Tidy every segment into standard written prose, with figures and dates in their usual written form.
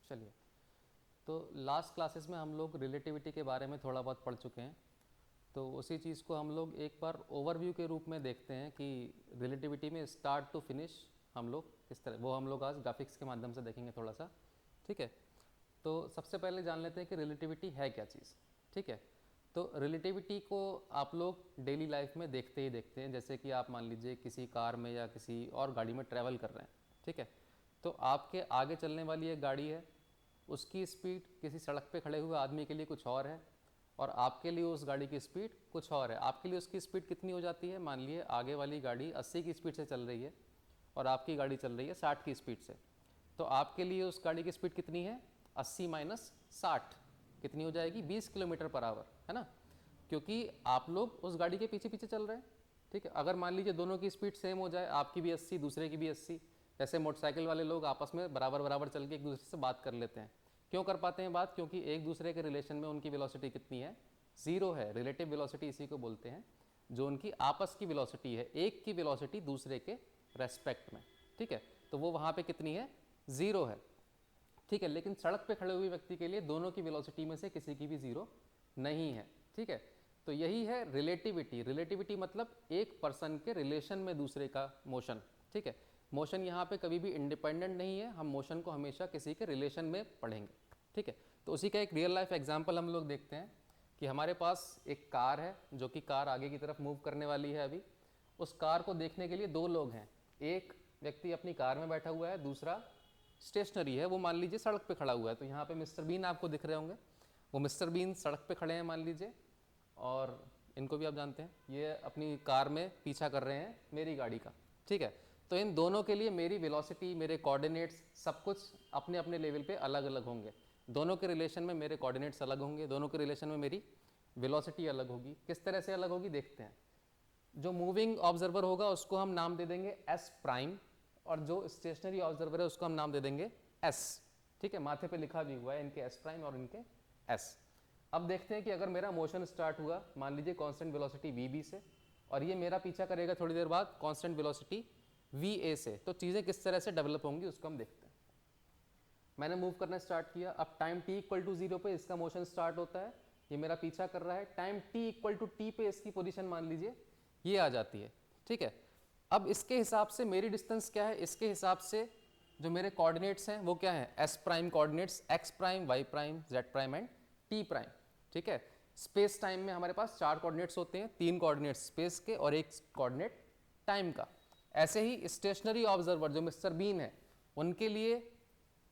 चलिए, तो last classes में हम लोग रिलेटिविटी के बारे में थोड़ा बहुत पढ़ चुके हैं, तो उसी चीज़ को हम लोग एक बार ओवरव्यू के रूप में देखते हैं कि रिलेटिविटी में स्टार्ट टू फिनिश हम लोग किस तरह, वो हम लोग आज ग्राफिक्स के माध्यम से देखेंगे थोड़ा सा। ठीक है, तो सबसे पहले जान लेते हैं कि रिलेटिविटी है क्या चीज़। ठीक है, तो रिलेटिविटी को आप लोग डेली लाइफ में देखते ही देखते हैं। जैसे कि आप मान लीजिए किसी कार में या किसी और गाड़ी में ट्रैवल कर रहे हैं। ठीक है, तो आपके आगे चलने वाली एक गाड़ी है, उसकी स्पीड किसी सड़क पे खड़े हुए आदमी के लिए कुछ और है, और आपके लिए उस गाड़ी की स्पीड कुछ और है। आपके लिए उसकी स्पीड कितनी हो जाती है, मान लिए आगे वाली गाड़ी 80 की स्पीड से चल रही है और आपकी गाड़ी चल रही है 60 की स्पीड से, तो आपके लिए उस गाड़ी की स्पीड कितनी है, 80 माइनस 60 कितनी हो जाएगी, 20 किलोमीटर पर आवर, है ना, क्योंकि आप लोग उस गाड़ी के पीछे पीछे चल रहे हैं। ठीक है, अगर मान लीजिए दोनों की स्पीड सेम हो जाए, आपकी भी 80 दूसरे की भी 80, जैसे मोटरसाइकिल वाले लोग आपस में बराबर बराबर चल के एक दूसरे से बात कर लेते हैं। क्यों कर पाते हैं बात, क्योंकि एक दूसरे के रिलेशन में उनकी वेलोसिटी कितनी है, ज़ीरो है। रिलेटिव वेलोसिटी इसी को बोलते हैं, जो उनकी आपस की वेलोसिटी है, एक की वेलोसिटी दूसरे के रेस्पेक्ट में। ठीक है, तो वो वहाँ पे कितनी है, ज़ीरो है। ठीक है, लेकिन सड़क पे खड़े हुए व्यक्ति के लिए दोनों की वेलोसिटी में से किसी की भी ज़ीरो नहीं है। ठीक है, तो यही है रिलेटिविटी। रिलेटिविटी मतलब एक पर्सन के रिलेशन में दूसरे का मोशन। ठीक है, मोशन यहाँ पे कभी भी इंडिपेंडेंट नहीं है, हम मोशन को हमेशा किसी के रिलेशन में पढ़ेंगे। ठीक है, तो उसी का एक रियल लाइफ एग्जाम्पल हम लोग देखते हैं कि हमारे पास एक कार है, जो कि कार आगे की तरफ मूव करने वाली है अभी। उस कार को देखने के लिए दो लोग हैं, एक व्यक्ति अपनी कार में बैठा हुआ है, दूसरा स्टेशनरी है, वो मान लीजिए सड़क पे खड़ा हुआ है। तो यहाँ पे मिस्टर बीन आपको दिख रहे होंगे, वो मिस्टर बीन सड़क पे खड़े हैं मान लीजिए, और इनको भी आप जानते हैं, ये अपनी कार में पीछा कर रहे हैं मेरी गाड़ी का। ठीक है, तो इन दोनों के लिए मेरी वेलोसिटी, मेरे कोऑर्डिनेट्स, सब कुछ अपने अपने लेवल पे अलग अलग होंगे। दोनों के रिलेशन में मेरे कोऑर्डिनेट्स अलग होंगे, दोनों के रिलेशन में मेरी वेलोसिटी अलग होगी। किस तरह से अलग होगी देखते हैं। जो मूविंग ऑब्जर्वर होगा उसको हम नाम दे देंगे एस प्राइम, और जो स्टेशनरी ऑब्जर्वर है उसको हम नाम दे देंगे एस। ठीक है, माथे पे लिखा भी हुआ है इनके एस प्राइम और इनके एस। अब देखते हैं कि अगर मेरा मोशन स्टार्ट हुआ मान लीजिए कांस्टेंट वेलोसिटी वी बी से, और ये मेरा पीछा करेगा थोड़ी देर बाद कांस्टेंट वेलोसिटी वी ए से, तो चीज़ें किस तरह से डेवलप होंगी उसको हम देखते हैं। मैंने मूव करना स्टार्ट किया, अब टाइम t इक्वल टू 0 पे इसका मोशन स्टार्ट होता है, ये मेरा पीछा कर रहा है। Time t equal to t पे इसकी पोजीशन मान लीजिए ये आ जाती है। ठीक है, अब इसके हिसाब से मेरी डिस्टेंस क्या है, इसके हिसाब से जो मेरे कोऑर्डिनेट्स हैं वो क्या है, s prime coordinates, x prime, y prime, z prime and t prime. ठीक है, स्पेस टाइम में हमारे पास 4 कोऑर्डिनेट्स होते हैं, 3 कोऑर्डिनेट्स स्पेस के और 1 कोऑर्डिनेट टाइम का। ऐसे ही स्टेशनरी ऑब्जर्वर जो मिस्टर बीन है, उनके लिए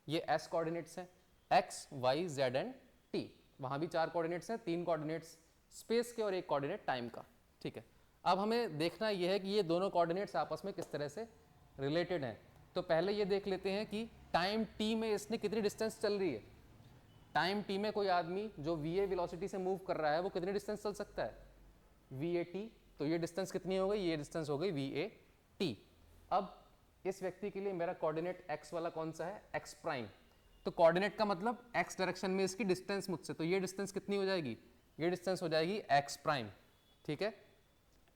ये एस कोऑर्डिनेट्स हैं, x, y, z and t. वहाँ भी 4 कोऑर्डिनेट्स हैं, 3 कोऑर्डिनेट्स स्पेस के और 1 कोऑर्डिनेट टाइम का। ठीक है, अब हमें देखना यह है कि ये दोनों कोऑर्डिनेट्स आपस में किस तरह से रिलेटेड हैं। तो पहले ये देख लेते हैं कि टाइम टी में इसने कितनी डिस्टेंस चल रही है। टाइम टी में कोई आदमी जो वी ए वेलोसिटी से मूव कर रहा है वो कितनी डिस्टेंस चल सकता है, वी ए टी। तो ये डिस्टेंस कितनी हो गई, ये डिस्टेंस हो गई वी ए टी। अब इस व्यक्ति के लिए मेरा कोऑर्डिनेट एक्स वाला कौन सा है, एक्स प्राइम। तो कोऑर्डिनेट का मतलब एक्स डायरेक्शन में इसकी डिस्टेंस मुझसे, तो ये डिस्टेंस कितनी हो जाएगी, ये डिस्टेंस हो जाएगी एक्स प्राइम। ठीक है,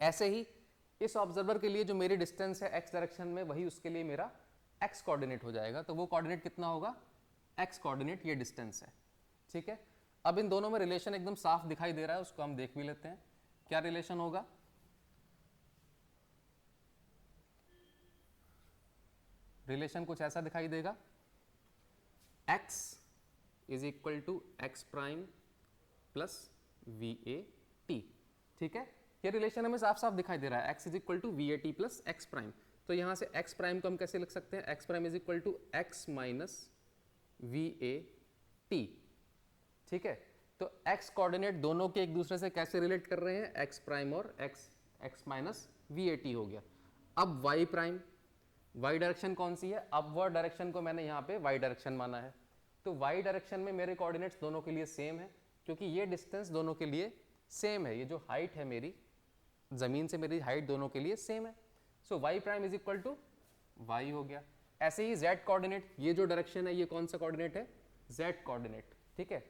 ऐसे ही इस ऑब्जर्वर के लिए जो मेरी डिस्टेंस है एक्स डायरेक्शन में, वही उसके लिए मेरा एक्स कोऑर्डिनेट हो जाएगा। तो वो कोऑर्डिनेट कितना होगा, एक्स कोऑर्डिनेट, ये डिस्टेंस है। ठीक है, अब इन दोनों में रिलेशन एकदम साफ दिखाई दे रहा है, उसको हम देख भी लेते हैं। क्या रिलेशन होगा, रिलेशन कुछ ऐसा दिखाई देगा, x is equal to x prime plus v a t. ठीक है, ये रिलेशन हमें साफ साफ दिखाई दे रहा है, x is equal to v a t plus x prime. तो यहां से x प्राइम को हम कैसे लिख सकते हैं, x prime is equal to x minus v a t. ठीक है, तो x कोऑर्डिनेट दोनों के एक दूसरे से कैसे रिलेट कर रहे हैं, x प्राइम और x minus v a T हो गया। अब y प्राइम, वाई डायरेक्शन कौन सी है, अपवर्ड डायरेक्शन को मैंने यहाँ पे वाई डायरेक्शन माना है। तो वाई डायरेक्शन में मेरे कोऑर्डिनेट्स दोनों के लिए सेम है, क्योंकि ये डिस्टेंस दोनों के लिए सेम है, ये जो हाइट है मेरी जमीन से मेरी हाइट दोनों के लिए सेम है। So Y prime is equal to Y हो गया। ऐसे ही जेड कोऑर्डिनेट, ये जो डायरेक्शन है ये कौन सा कोऑर्डिनेट है, जेड कोऑर्डिनेट। ठीक है,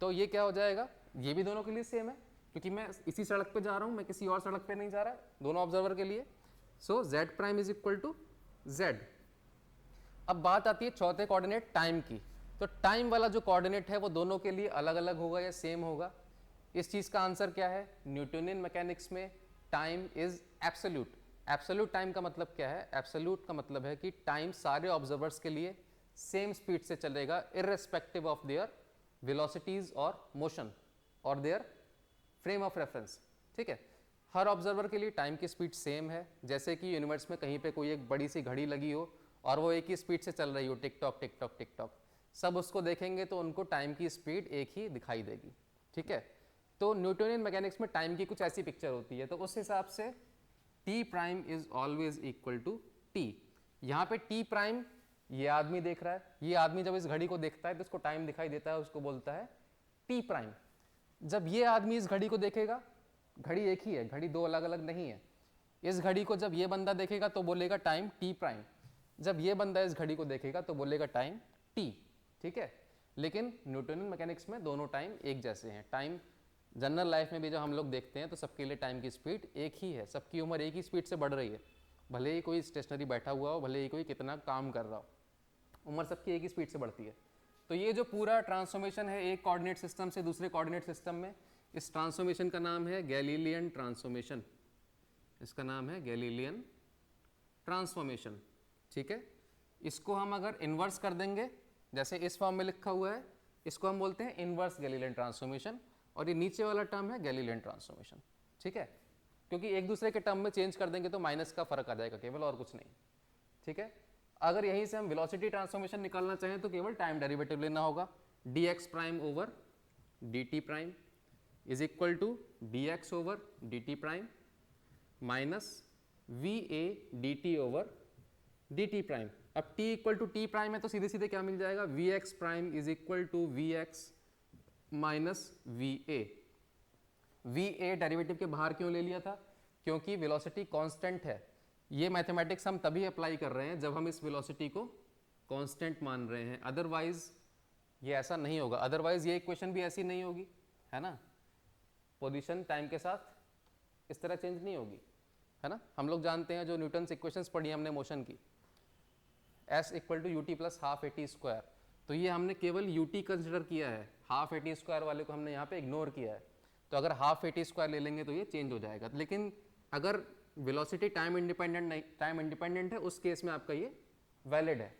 तो ये क्या हो जाएगा, ये भी दोनों के लिए सेम है, क्योंकि मैं इसी सड़क पे जा रहा हूँ, मैं किसी और सड़क पे नहीं जा रहा, दोनों ऑब्जर्वर के लिए। So Z prime is equal to Z. अब बात आती है चौथे कोऑर्डिनेट टाइम की। तो टाइम वाला जो कोऑर्डिनेट है वो दोनों के लिए अलग अलग होगा या सेम होगा? इस चीज़ का आंसर क्या है? न्यूटोनियन मैकेनिक्स में time is absolute. Absolute time का मतलब क्या है? एब्सोल्यूट का मतलब है कि टाइम सारे ऑब्जर्वर्स के लिए सेम स्पीड से चलेगा इररेस्पेक्टिव ऑफ देयर वेलोसिटीज और मोशन और देयर फ्रेम ऑफ रेफरेंस। ठीक है, हर ऑब्जर्वर के लिए टाइम की स्पीड सेम है। जैसे कि यूनिवर्स में कहीं पे कोई एक बड़ी सी घड़ी लगी हो और वो एक ही स्पीड से चल रही हो, tick tock tick tock tick tock, सब उसको देखेंगे तो उनको टाइम की स्पीड एक ही दिखाई देगी। ठीक है, तो न्यूटोनियन मैकेनिक्स में टाइम की कुछ ऐसी पिक्चर होती है। तो उस हिसाब से t prime is always equal to t. यहाँ पे टी प्राइम ये आदमी देख रहा है, ये आदमी जब इस घड़ी को देखता है तो उसको टाइम दिखाई देता है, उसको बोलता है टी प्राइम। जब ये आदमी इस घड़ी को देखेगा, घड़ी एक ही है, घड़ी दो अलग अलग नहीं है, इस घड़ी को जब ये बंदा देखेगा तो बोलेगा टाइम टी प्राइम, जब ये बंदा इस घड़ी को देखेगा तो बोलेगा टाइम टी। ठीक है, लेकिन न्यूटोनियन मैकेनिक्स में दोनों टाइम एक जैसे हैं। टाइम जनरल लाइफ में भी जब हम लोग देखते हैं तो सबके लिए टाइम की स्पीड एक ही है, सबकी उम्र एक ही स्पीड से बढ़ रही है, भले ही कोई स्टेशनरी बैठा हुआ हो, भले ही कोई कितना काम कर रहा हो, उम्र सबकी एक ही स्पीड से बढ़ती है। तो ये जो पूरा ट्रांसफॉर्मेशन है एक कोऑर्डिनेट सिस्टम से दूसरे कोऑर्डिनेट सिस्टम में, इस ट्रांसफॉर्मेशन का नाम है गैलीलियन ट्रांसफॉर्मेशन। इसका नाम है गैलीलियन ट्रांसफॉर्मेशन। ठीक है, इसको हम अगर इन्वर्स कर देंगे, जैसे इस फॉर्म में लिखा हुआ है, इसको हम बोलते हैं इन्वर्स गैलीलियन ट्रांसफॉर्मेशन, और ये नीचे वाला टर्म है गैलीलियन ट्रांसफॉर्मेशन। ठीक है, क्योंकि एक दूसरे के टर्म में चेंज कर देंगे तो माइनस का फर्क आ जाएगा केवल, और कुछ नहीं। ठीक है, अगर यहीं से हम वेलोसिटी ट्रांसफॉर्मेशन निकालना चाहें तो केवल टाइम डेरिवेटिव लेना होगा, dx prime over dt prime is equal to dx over dt prime minus va dt over dt prime. अब t equal to t prime है तो सीधे सीधे क्या मिल जाएगा? vx prime is equal to vx minus va। va derivative के बाहर क्यों ले लिया था? क्योंकि वेलोसिटी कांस्टेंट है। ये मैथमेटिक्स हम तभी अप्लाई कर रहे हैं जब हम इस वेलोसिटी को कांस्टेंट मान रहे हैं, अदरवाइज ये ऐसा नहीं होगा, अदरवाइज ये इक्वेशन भी ऐसी नहीं होगी, है ना। पोजीशन टाइम के साथ इस तरह चेंज नहीं होगी, है ना। हम लोग जानते हैं जो न्यूटन्स इक्वेशंस पढ़ी हमने मोशन की, s equal to u t plus half a t square, तो ये हमने केवल यूटी कंसिडर किया है, हाफ ए टी स्क्वायर वाले को हमने यहाँ पे इग्नोर किया है। तो अगर हाफ ए टी स्क्वायर ले लेंगे तो ये चेंज हो जाएगा, लेकिन अगर वेलोसिटी टाइम इंडिपेंडेंट नहीं, टाइम इंडिपेंडेंट है, उस केस में आपका ये वैलिड है।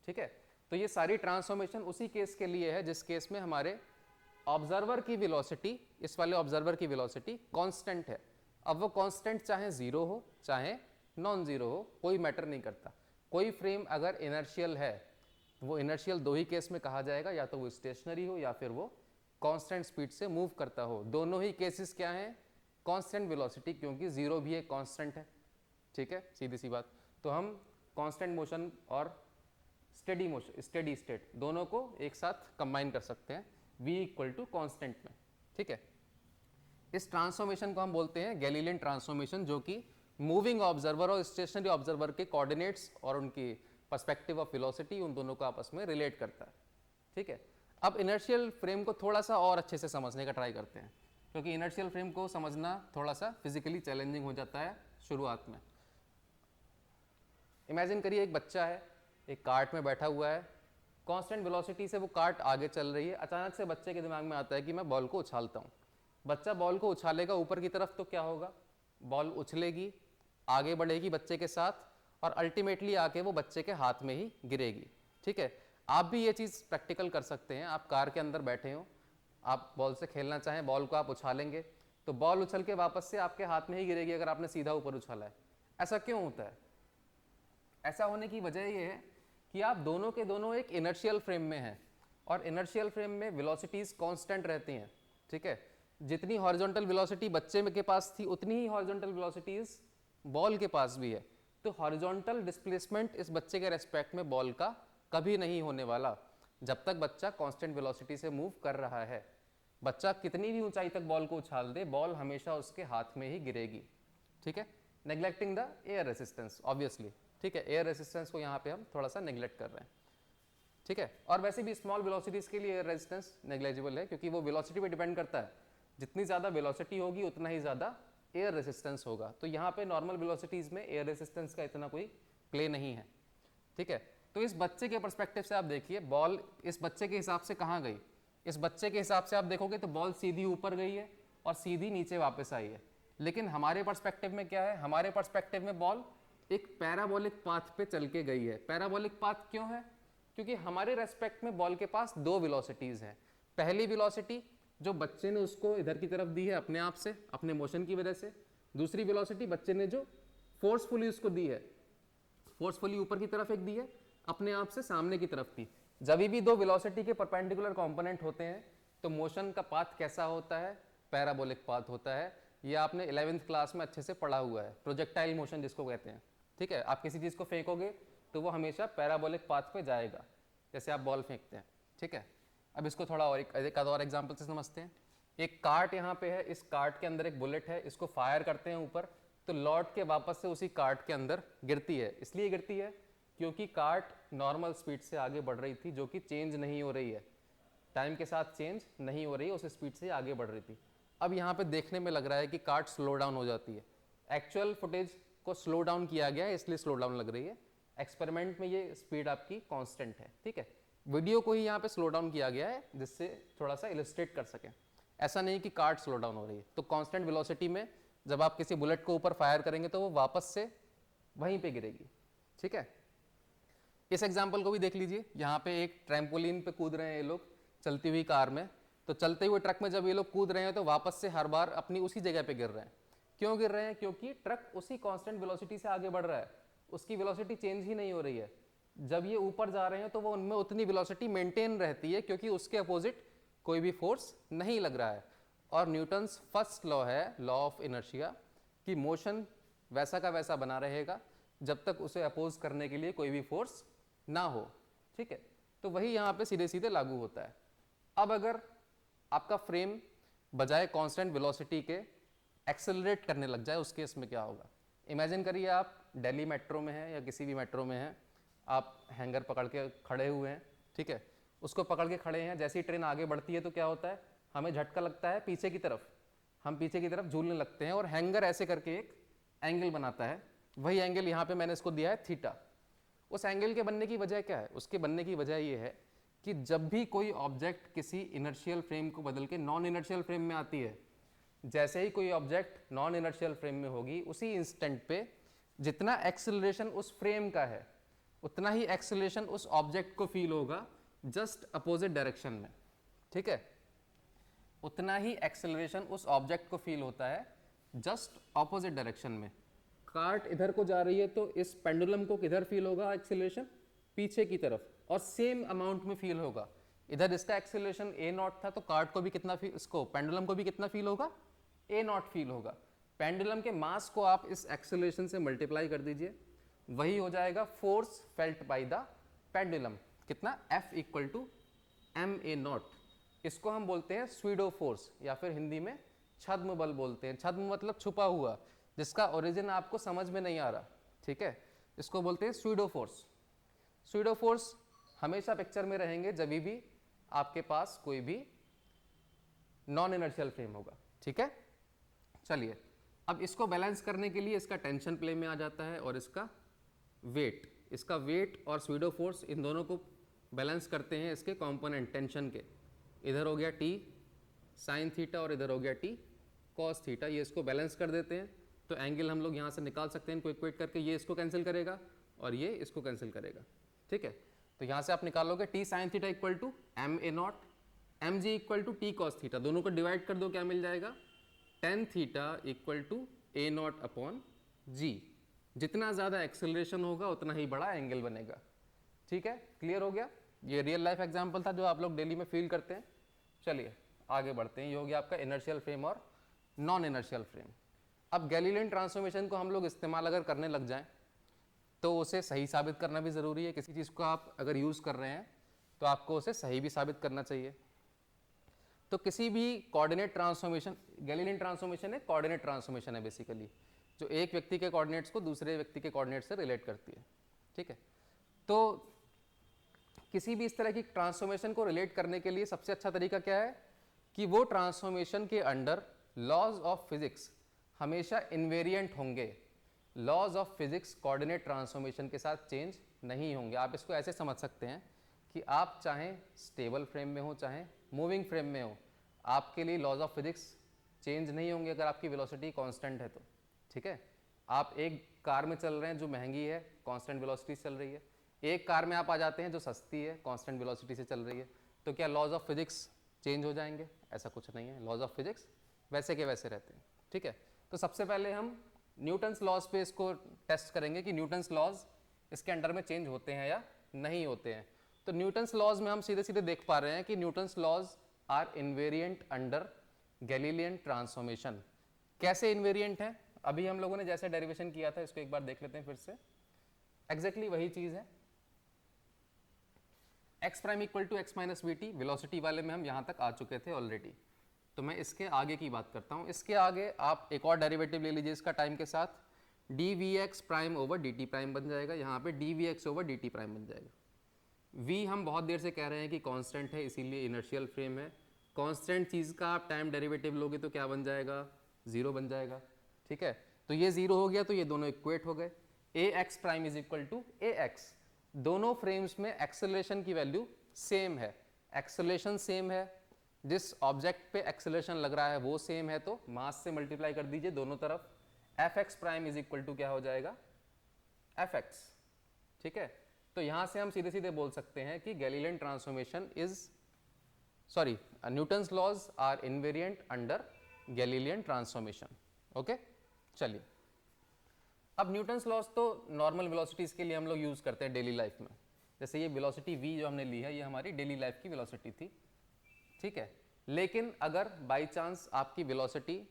ठीक है, तो ये सारी ट्रांसफॉर्मेशन उसी केस के लिए है जिस केस में हमारे ऑब्जर्वर की वेलोसिटी, इस वाले ऑब्जर्वर की वेलोसिटी कांस्टेंट है। अब वो कांस्टेंट चाहे जीरो हो चाहे नॉन जीरो हो, कोई मैटर नहीं करता। कोई फ्रेम अगर इनर्शियल है तो वो इनर्शियल दो ही केस में कहा जाएगा, या तो वो स्टेशनरी हो या फिर वो कांस्टेंट स्पीड से मूव करता हो। दोनों ही केसेस क्या हैं? कांस्टेंट वेलोसिटी, क्योंकि जीरो भी एक कांस्टेंट है। ठीक है, सीधी सी बात। तो हम कांस्टेंट मोशन और स्टेडी मोशन, स्टेडी स्टेट, दोनों को एक साथ कंबाइन कर सकते हैं v इक्वल टू कॉन्स्टेंट में। ठीक है, इस ट्रांसफॉर्मेशन को हम बोलते हैं गैलीलियन ट्रांसफॉर्मेशन, जो कि मूविंग ऑब्जर्वर और स्टेशनरी ऑब्जर्वर के कोऑर्डिनेट्स और उनकी पर्सपेक्टिव ऑफ वेलोसिटी, उन दोनों को आपस में रिलेट करता है। ठीक है, अब इनर्शियल फ्रेम को थोड़ा सा और अच्छे से समझने का ट्राई करते हैं, क्योंकि इनर्शियल फ्रेम को समझना थोड़ा सा फिजिकली चैलेंजिंग हो जाता है शुरुआत में। इमेजिन करिए एक बच्चा है, एक कार्ट में बैठा हुआ है, कांस्टेंट वेलोसिटी से वो कार्ट आगे चल रही है। अचानक से बच्चे के दिमाग में आता है कि मैं बॉल को उछालता हूँ। बच्चा बॉल को उछालेगा ऊपर की तरफ तो क्या होगा? बॉल उछलेगी, आगे बढ़ेगी बच्चे के साथ, और अल्टीमेटली आके वो बच्चे के हाथ में ही गिरेगी। ठीक है, आप भी ये चीज़ प्रैक्टिकल कर सकते हैं। आप कार के अंदर बैठे हो, आप बॉल से खेलना चाहें, बॉल को आप उछालेंगे तो बॉल उछल के वापस से आपके हाथ में ही गिरेगी अगर आपने सीधा ऊपर उछाला है। ऐसा क्यों होता है? ऐसा होने की वजह ये है कि आप दोनों के दोनों एक इनर्शियल फ्रेम में हैं, और इनर्शियल फ्रेम में वेलोसिटीज कांस्टेंट रहती हैं। ठीक है, जितनी हॉरिजॉन्टल वेलोसिटी बच्चे के पास थी उतनी ही हॉरिजॉन्टल वेलोसिटीज बॉल के पास भी है। तो हॉरिजॉन्टल डिस्प्लेसमेंट इस बच्चे के रेस्पेक्ट में बॉल का कभी नहीं होने वाला जब तक बच्चा कांस्टेंट वेलोसिटी से मूव कर रहा है। बच्चा कितनी भी ऊंचाई तक बॉल को उछाल दे, बॉल हमेशा उसके हाथ में ही गिरेगी। ठीक है, neglecting the air resistance obviously. ठीक है, एयर रेसिस्टेंस को यहाँ पे हम थोड़ा सा नेग्लेक्ट कर रहे हैं। ठीक है, और वैसे भी स्मॉल वेलोसिटीज के लिए एयर रेजिस्टेंस नेग्लेजिबल है, क्योंकि वो वेलोसिटी पे डिपेंड करता है। जितनी ज़्यादा वेलोसिटी होगी उतना ही ज़्यादा एयर रेजिस्टेंस होगा। तो यहाँ पे नॉर्मल वेलोसिटीज़ में एयर रेजिस्टेंस का इतना कोई प्ले नहीं है। ठीक है, तो इस बच्चे के पर्सपेक्टिव से आप देखिए बॉल इस बच्चे के हिसाब से कहाँ गई, इस बच्चे के हिसाब से आप देखोगे तो बॉल सीधी ऊपर गई है और सीधी नीचे वापस आई है। लेकिन हमारे पर्सपेक्टिव में क्या है, हमारे पर्सपेक्टिव में बॉल एक पैराबोलिक पाथ पे चल के गई है। पैराबोलिक पाथ क्यों है? क्योंकि हमारे रेस्पेक्ट में बॉल के पास दो वेलोसिटीज हैं। पहली वेलोसिटी जो बच्चे ने उसको इधर की तरफ दी है अपने आप से, अपने मोशन की वजह से। दूसरी वेलोसिटी बच्चे ने जो फोर्सफुली उसको दी है, फोर्सफुली ऊपर की तरफ एक दी है, अपने आप से सामने की तरफ थी। जब भी दो वेलोसिटी के परपेंडिकुलर कंपोनेंट होते हैं तो मोशन का पाथ कैसा होता है? पैराबोलिक पाथ होता है। ये आपने 11th क्लास में अच्छे से पढ़ा हुआ है, प्रोजेक्टाइल मोशन जिसको कहते हैं। ठीक है, आप किसी चीज़ को फेंकोगे तो वो हमेशा पैराबोलिक पाथ पे जाएगा, जैसे आप बॉल फेंकते हैं। ठीक है, अब इसको थोड़ा और एक आध और एग्जाम्पल से समझते हैं। एक कार्ट यहाँ पे है, इस कार्ट के अंदर एक बुलेट है, इसको फायर करते हैं ऊपर तो लौट के वापस से उसी कार्ट के अंदर गिरती है। इसलिए गिरती है क्योंकि कार्ट नॉर्मल स्पीड से आगे बढ़ रही थी, जो कि चेंज नहीं हो रही है, टाइम के साथ चेंज नहीं हो रही है, उस स्पीड से आगे बढ़ रही थी। अब यहाँ पे देखने में लग रहा है कि कार्ट स्लो डाउन हो जाती है। एक्चुअल फुटेज को स्लो डाउन किया गया है इसलिए स्लो डाउन लग रही है, एक्सपेरिमेंट में ये स्पीड आपकी कांस्टेंट है। ठीक है, वीडियो को ही यहाँ पे स्लो डाउन किया गया है जिससे थोड़ा सा इलस्ट्रेट कर सकें, ऐसा नहीं कि कार्ट स्लो डाउन हो रही है। तो कांस्टेंट वेलोसिटी में जब आप किसी बुलेट को ऊपर फायर करेंगे तो वो वापस से वहीं पे गिरेगी। ठीक है, इस एग्जाम्पल को भी देख लीजिए। यहाँ पे एक ट्रैम्पोलिन पे कूद रहे हैं ये लोग चलती हुई कार में, तो चलते हुए ट्रक में जब ये लोग कूद रहे हैं तो वापस से हर बार अपनी उसी जगह पे गिर रहे हैं। क्यों गिर रहे हैं? क्योंकि ट्रक उसी कांस्टेंट वेलोसिटी से आगे बढ़ रहा है, उसकी वेलोसिटी चेंज ही नहीं हो रही है। जब ये ऊपर जा रहे हैं तो वो उनमें उतनी वेलोसिटी मेंटेन रहती है क्योंकि उसके अपोजिट कोई भी फोर्स नहीं लग रहा है। और न्यूटन्स फर्स्ट लॉ है, लॉ ऑफ इनर्शिया, कि मोशन वैसा का वैसा बना रहेगा जब तक उसे अपोज करने के लिए कोई भी फोर्स ना हो। ठीक है, तो वही यहाँ पे सीधे सीधे लागू होता है। अब अगर आपका फ्रेम बजाय कांस्टेंट वेलोसिटी के एक्सेलरेट करने लग जाए, उस केस में क्या होगा? इमेजिन करिए आप दिल्ली मेट्रो में हैं या किसी भी मेट्रो में हैं, आप हैंगर पकड़ के खड़े हुए हैं। ठीक है, उसको पकड़ के खड़े हैं, जैसे ही ट्रेन आगे बढ़ती है तो क्या होता है, हमें झटका लगता है पीछे की तरफ, हम पीछे की तरफ झूलने लगते हैं और हैंगर ऐसे करके एक एंगल बनाता है। वही एंगल यहाँ पे मैंने इसको दिया है थीटा। उस एंगल के बनने की वजह क्या है? उसके बनने की वजह ये है कि जब भी कोई ऑब्जेक्ट किसी इनर्शियल फ्रेम को बदल के नॉन इनर्शियल फ्रेम में आती है, जैसे ही कोई ऑब्जेक्ट नॉन इनर्शियल फ्रेम में होगी, उसी इंस्टेंट पे जितना एक्सेलरेशन उस फ्रेम का है उतना ही एक्सेलरेशन उस ऑब्जेक्ट को फील होगा जस्ट अपोजिट डायरेक्शन में। ठीक है, उतना ही एक्सेलरेशन उस ऑब्जेक्ट को फील होता है जस्ट ऑपोजिट डायरेक्शन में। कार्ट इधर को जा रही है तो इस पेंडुलम को किधर फील होगा एक्सेलरेशन? पीछे की तरफ, और सेम अमाउंट में फील होगा। इधर इसका एक्सेलरेशन ए नॉट था तो कार्ट को भी कितना फील, इसको पेंडुलम को भी कितना फील होगा? ए नॉट फील होगा। पेंडुलम के मास को आप इस एक्सेलरेशन से मल्टीप्लाई कर दीजिए, वही हो जाएगा force felt by the pendulum. कितना? F equal to M A naught. इसको हम बोलते हैं स्यूडो फोर्स या फिर हिंदी में छद्म बल बोलते हैं। छद्म मतलब छुपा हुआ, जिसका ओरिजिन आपको समझ में नहीं आ रहा। ठीक है, इसको बोलते हैं स्यूडो फोर्स। स्यूडो फोर्स हमेशा पिक्चर में रहेंगे जब भी आपके पास कोई भी नॉन इनर्शियल फ्रेम होगा। ठीक है, चलिए अब इसको बैलेंस करने के लिए इसका टेंशन प्ले में आ जाता है और इसका वेट। इसका वेट और स्यूडो फोर्स, इन दोनों को बैलेंस करते हैं इसके कंपोनेंट टेंशन के। इधर हो गया टी साइन थीटा और इधर हो गया टी कॉस थीटा। ये इसको बैलेंस कर देते हैं तो एंगल हम लोग यहाँ से निकाल सकते हैं इनको इक्वेट करके। ये इसको कैंसिल करेगा और ये इसको कैंसिल करेगा। ठीक है, तो यहाँ से आप निकालोगे T sine theta equal to M A naught, M G equal to T cos theta. दोनों को डिवाइड कर दो, क्या मिल जाएगा? Tan theta equal to A naught upon G. जितना ज़्यादा एक्सेलरेशन होगा उतना ही बड़ा एंगल बनेगा। ठीक है, क्लियर हो गया? ये रियल लाइफ एग्जाम्पल था जो आप लोग डेली में फील करते हैं। चलिए आगे बढ़ते हैं। ये हो गया आपका इनर्शियल फ्रेम और नॉन इनर्शियल फ्रेम। अब गैलीलियन ट्रांसफॉर्मेशन को हम लोग इस्तेमाल अगर करने लग जाएं तो उसे सही साबित करना भी ज़रूरी है। किसी चीज़ को आप अगर यूज़ कर रहे हैं तो आपको उसे सही भी साबित करना चाहिए। तो किसी भी कोऑर्डिनेट ट्रांसफॉर्मेशन, गैलीलियन ट्रांसफॉर्मेशन एक कोऑर्डिनेट ट्रांसफॉर्मेशन है बेसिकली, जो एक व्यक्ति के कोऑर्डिनेट्स को दूसरे व्यक्ति के कोऑर्डिनेट से रिलेट करती है। ठीक है, तो किसी भी इस तरह की ट्रांसफॉर्मेशन को रिलेट करने के लिए सबसे अच्छा तरीका क्या है कि वो ट्रांसफॉर्मेशन के अंडर लॉज ऑफ फिजिक्स हमेशा इनवेरिएंट होंगे। Laws of physics coordinate transformation के साथ चेंज नहीं होंगे। आप इसको ऐसे समझ सकते हैं कि आप चाहें स्टेबल फ्रेम में हो चाहे मूविंग फ्रेम में हो, आपके लिए लॉज ऑफ फिजिक्स चेंज नहीं होंगे अगर आपकी वेलोसिटी कांस्टेंट है तो, ठीक है। आप एक कार में चल रहे हैं जो महंगी है, कांस्टेंट वेलोसिटी चल रही है, एक कार में आप आ जाते हैं जो सस्ती है, कांस्टेंट वेलोसिटी से चल रही है, तो क्या लॉज ऑफ फिजिक्स चेंज हो जाएंगे? ऐसा कुछ नहीं है, लॉज ऑफ फिजिक्स वैसे के वैसे रहते हैं, ठीक है। तो सबसे पहले हम न्यूटन्स लॉज पे इसको टेस्ट करेंगे कि न्यूटन्स लॉज इसके अंडर में चेंज होते हैं या नहीं होते हैं। तो न्यूटन्स लॉज में हम सीधे सीधे देख पा रहे हैं कि Newton's laws are invariant under Galilean transformation. कैसे इनवेरिएंट है? अभी हम लोगों ने जैसे डेरिवेशन किया था इसको एक बार देख लेते हैं फिर से। एग्जैक्टली वही चीज है, x prime equal to x minus v t, velocity वाले में हम यहाँ तक आ चुके थे ऑलरेडी। तो मैं इसके आगे की बात करता हूँ। इसके आगे आप एक और डेरिवेटिव ले लीजिए इसका टाइम के साथ, d v x prime over d t prime बन जाएगा, यहाँ पे d v x over d t prime बन जाएगा। v हम बहुत देर से कह रहे हैं कि कांस्टेंट है, इसीलिए इनर्शियल फ्रेम है। कांस्टेंट चीज़ का आप टाइम डेरिवेटिव लोगे तो क्या बन जाएगा? 0 बन जाएगा, ठीक है। तो ये 0 हो गया तो ये दोनों इक्वेट हो गए। A X prime is equal to A X, दोनों फ्रेम्स में एक्सेलरेशन की वैल्यू सेम है, एक्सेलरेशन सेम है, जिस ऑब्जेक्ट पे एक्सेलरेशन लग रहा है वो सेम है, तो मास से मल्टीप्लाई कर दीजिए दोनों तरफ। F x prime is equal to क्या हो जाएगा? एफ एक्स, ठीक है। तो यहां से हम सीधे सीधे बोल सकते हैं कि Galilean transformation is sorry Newton's laws are invariant under Galilean transformation. Okay, चलिए अब न्यूटन्स लॉज तो नॉर्मल वेलोसिटीज के लिए हम लोग यूज करते हैं डेली लाइफ में। जैसे ये वेलोसिटी v जो हमने ली है ये हमारी डेली लाइफ की वेलोसिटी थी, ठीक है। लेकिन अगर बाई चांस आपकी वेलोसिटी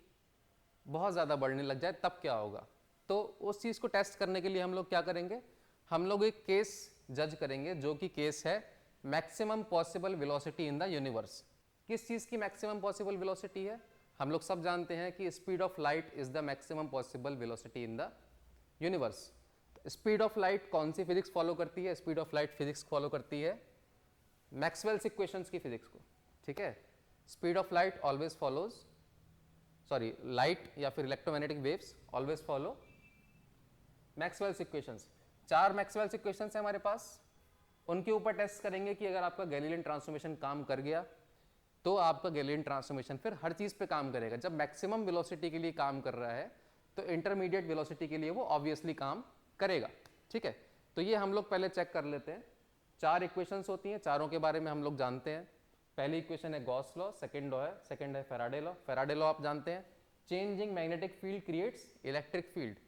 बहुत ज़्यादा बढ़ने लग जाए तब क्या होगा? तो उस चीज़ को टेस्ट करने के लिए हम लोग क्या करेंगे? हम लोग एक केस जज करेंगे जो कि केस है maximum possible velocity in the universe. किस चीज़ की मैक्सिमम पॉसिबल वेलोसिटी है? हम लोग सब जानते हैं कि speed of light is the maximum possible velocity in the universe. Speed of light कौन सी फिजिक्स फॉलो करती है? Speed of light physics follow करती है मैक्सवेल्स इक्वेशंस की फिजिक्स को, ठीक है। Speed of light always follows sorry light या फिर electromagnetic waves always follow Maxwell's equations. 4 Maxwell's equations है हमारे पास, उनके ऊपर टेस्ट करेंगे कि अगर आपका गैलीलियन ट्रांसफॉर्मेशन काम कर गया तो आपका गैलीलियन ट्रांसफॉर्मेशन फिर हर चीज़ पे काम करेगा। जब मैक्सिमम वेलोसिटी के लिए काम कर रहा है तो इंटरमीडिएट वेलोसिटी के लिए वो ऑब्वियसली काम करेगा, ठीक है। तो ये हम लोग पहले चेक कर लेते हैं। 4 इक्वेशंस होती हैं, चारों के बारे में हम लोग जानते हैं। पहली इक्वेशन है गॉस लॉ, सेकंड है फैराडे लॉ। फैराडे लॉ आप जानते हैं, changing magnetic field creates electric field.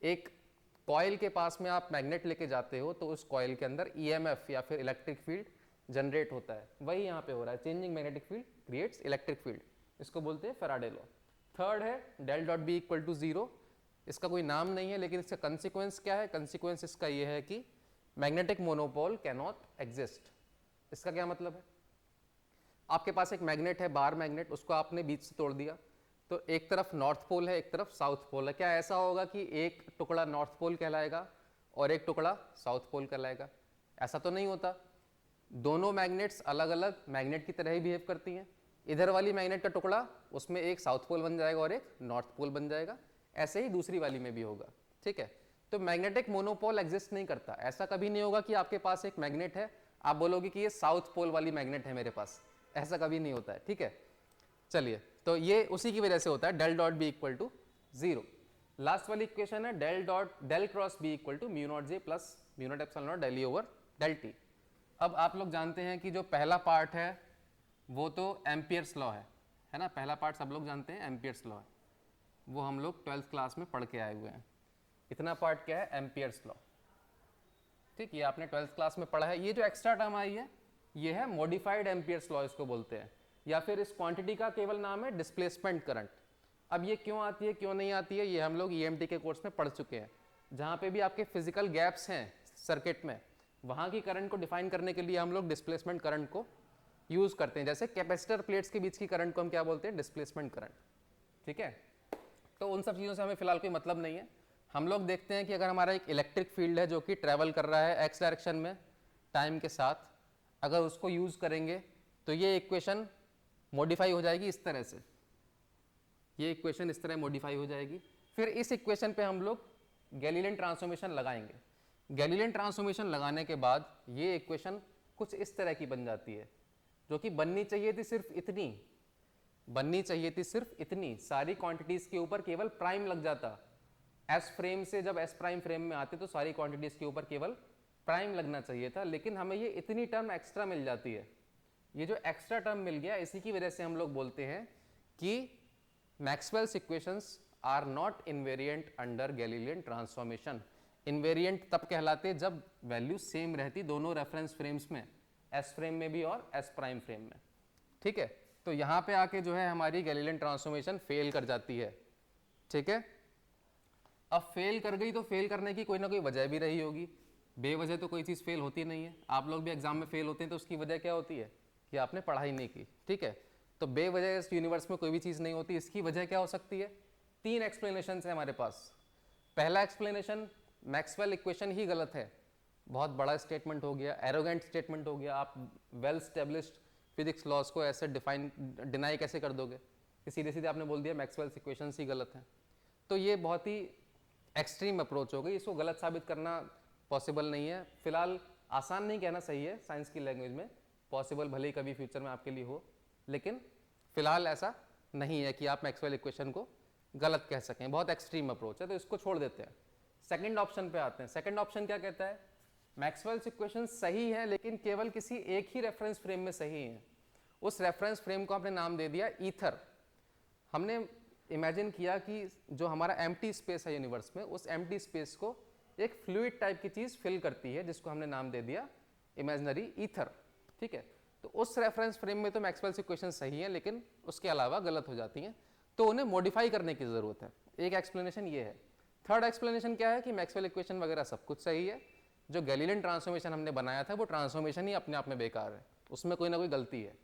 एक कॉइल के पास में आप मैग्नेट लेके जाते हो तो उस कॉइल के अंदर ईएमएफ या फिर इलेक्ट्रिक फील्ड जनरेट होता है, वही यहाँ पे हो रहा है, changing magnetic field creates electric field, इसको बोलते हैं फैराडे लॉ। थर्ड है del dot b equal to 0। इसका कोई नाम नहीं है लेकिन इसका कंसिक्वेंस क्या है? कंसिक्वेंस इसका ये है कि magnetic monopole can not exist. इसका क्या मतलब है? आपके पास एक मैग्नेट है, बार मैग्नेट, उसको आपने बीच से तोड़ दिया तो एक तरफ नॉर्थ पोल है एक तरफ साउथ पोल है। क्या ऐसा होगा कि एक टुकड़ा नॉर्थ पोल कहलाएगा और एक टुकड़ा साउथ पोल कहलाएगा? ऐसा तो नहीं होता। दोनों मैग्नेट्स अलग अलग मैग्नेट की तरह ही बिहेव करती हैं। इधर वाली मैग्नेट का टुकड़ा उसमें एक साउथ पोल बन जाएगा और एक नॉर्थ पोल बन जाएगा, ऐसे ही दूसरी वाली में भी होगा, ठीक है। तो मैग्नेटिक मोनोपोल एग्जिस्ट नहीं करता। ऐसा कभी नहीं होगा कि आपके पास एक मैग्नेट है, आप बोलोगे कि ये साउथ पोल वाली मैग्नेट है मेरे पास, ऐसा कभी नहीं होता है, ठीक है। चलिए, तो ये उसी की वजह से होता है del dot b equal to 0। Last वाली इक्वेशन है del cross b equal to mu naught j plus mu naught epsilon naught del e over del t. अब आप लोग जानते हैं कि जो पहला पार्ट है वो तो एम्पियर्स लॉ है ना, पहला पार्ट सब लोग जानते हैं एम्पियर्स लॉ है, वो हम लोग 12th क्लास में पढ़ के आए हुए हैं। इतना पार्ट क्या है? एम्पियर्स लॉ, ठीक, ये आपने 12th क्लास में पढ़ा है। ये जो एक्स्ट्रा टर्म आई है ये है मॉडिफाइड एम्पियर्स लॉ इसको बोलते हैं, या फिर इस क्वांटिटी का केवल नाम है डिस्प्लेसमेंट करंट। अब ये क्यों आती है क्यों नहीं आती है ये हम लोग ईएमटी के कोर्स में पढ़ चुके हैं। जहाँ पे भी आपके फिजिकल गैप्स हैं सर्किट में, वहाँ की करंट को डिफाइन करने के लिए हम लोग डिस्प्लेसमेंट करंट को यूज करते हैं। जैसे कैपेसिटर प्लेट्स के बीच की करंट को हम क्या बोलते हैं? डिस्प्लेसमेंट करंट, ठीक है। तो उन सब चीज़ों से हमें फिलहाल कोई मतलब नहीं है। हम लोग देखते हैं कि अगर हमारा एक इलेक्ट्रिक फील्ड है जो कि ट्रैवल कर रहा है एक्स डायरेक्शन में टाइम के साथ, अगर उसको यूज करेंगे तो ये इक्वेशन मॉडिफाई हो जाएगी इस तरह से, ये इक्वेशन इस तरह मॉडिफाई हो जाएगी। फिर इस इक्वेशन पे हम लोग गैलीलियन ट्रांसफॉर्मेशन लगाएंगे। गैलीलियन ट्रांसफॉर्मेशन लगाने के बाद ये इक्वेशन कुछ इस तरह की बन जाती है, जो कि बननी चाहिए थी सिर्फ इतनी, बननी चाहिए थी सिर्फ इतनी, सारी क्वांटिटीज के ऊपर केवल प्राइम लग जाता। एस फ्रेम से जब एस प्राइम फ्रेम में आते तो सारी क्वांटिटीज के ऊपर केवल प्राइम लगना चाहिए था, लेकिन हमें ये इतनी टर्म एक्स्ट्रा मिल जाती है। ये जो एक्स्ट्रा टर्म मिल गया, इसी की वजह से हम लोग बोलते हैं कि Maxwell's equations are not invariant under Galilean transformation. Invariant तब कहलाते जब वैल्यू सेम रहती दोनों रेफरेंस फ्रेम्स में, एस फ्रेम में भी और एस प्राइम फ्रेम में। ठीक है, तो यहाँ पे आके जो है हमारी गैलीलियन ट्रांसफॉर्मेशन फेल कर जाती है। ठीक है, अब फेल कर गई तो फेल करने की कोई ना कोई वजह भी रही होगी, बेवजह तो कोई चीज़ फेल होती नहीं है। आप लोग भी एग्जाम में फेल होते हैं तो उसकी वजह क्या होती है कि आपने पढ़ाई नहीं की। ठीक है, तो बेवजह इस यूनिवर्स में कोई भी चीज़ नहीं होती। इसकी वजह क्या हो सकती है? 3 एक्सप्लेनेशन है हमारे पास। पहला एक्सप्लेनेशन, मैक्सवेल इक्वेशन ही गलत है। बहुत बड़ा स्टेटमेंट हो गया, एरोगेंट स्टेटमेंट हो गया। आप वेल स्टेब्लिश्ड फिजिक्स लॉज को ऐसे डिनाई कैसे कर दोगे कि सीधे सीधे आपने बोल दिया मैक्सवेल्स इक्वेशंस ही गलत हैं। तो ये बहुत ही एक्सट्रीम अप्रोच हो गई, इसको गलत साबित करना पॉसिबल नहीं है। फिलहाल आसान नहीं कहना सही है साइंस की लैंग्वेज में, पॉसिबल भले ही कभी फ्यूचर में आपके लिए हो, लेकिन फिलहाल ऐसा नहीं है कि आप मैक्सवेल इक्वेशन को गलत कह सकें। बहुत एक्सट्रीम अप्रोच है, तो इसको छोड़ देते हैं। सेकंड ऑप्शन पे आते हैं। सेकंड ऑप्शन क्या कहता है? मैक्सवेल्स इक्वेशन सही है, लेकिन केवल किसी एक ही रेफरेंस फ्रेम में सही है। उस रेफरेंस फ्रेम को आपने नाम दे दिया ईथर। हमने इमेजिन किया कि जो हमारा एम्प्टी स्पेस है यूनिवर्स में, उस एम्प्टी स्पेस को एक फ्लूइड टाइप की चीज़ फिल करती है, जिसको हमने नाम दे दिया इमेजिनरी ईथर। ठीक है, तो उस रेफरेंस फ्रेम में तो मैक्सवेल्स इक्वेशन सही है, लेकिन उसके अलावा गलत हो जाती हैं, तो उन्हें मॉडिफाई करने की ज़रूरत है। एक एक्सप्लेनेशन ये है। थर्ड एक्सप्लेनेशन क्या है कि मैक्सवेल इक्वेशन वगैरह सब कुछ सही है, जो गैलीलियन ट्रांसफॉर्मेशन हमने बनाया था वो ट्रांसफॉर्मेशन ही अपने आप में बेकार है, उसमें कोई ना कोई गलती है।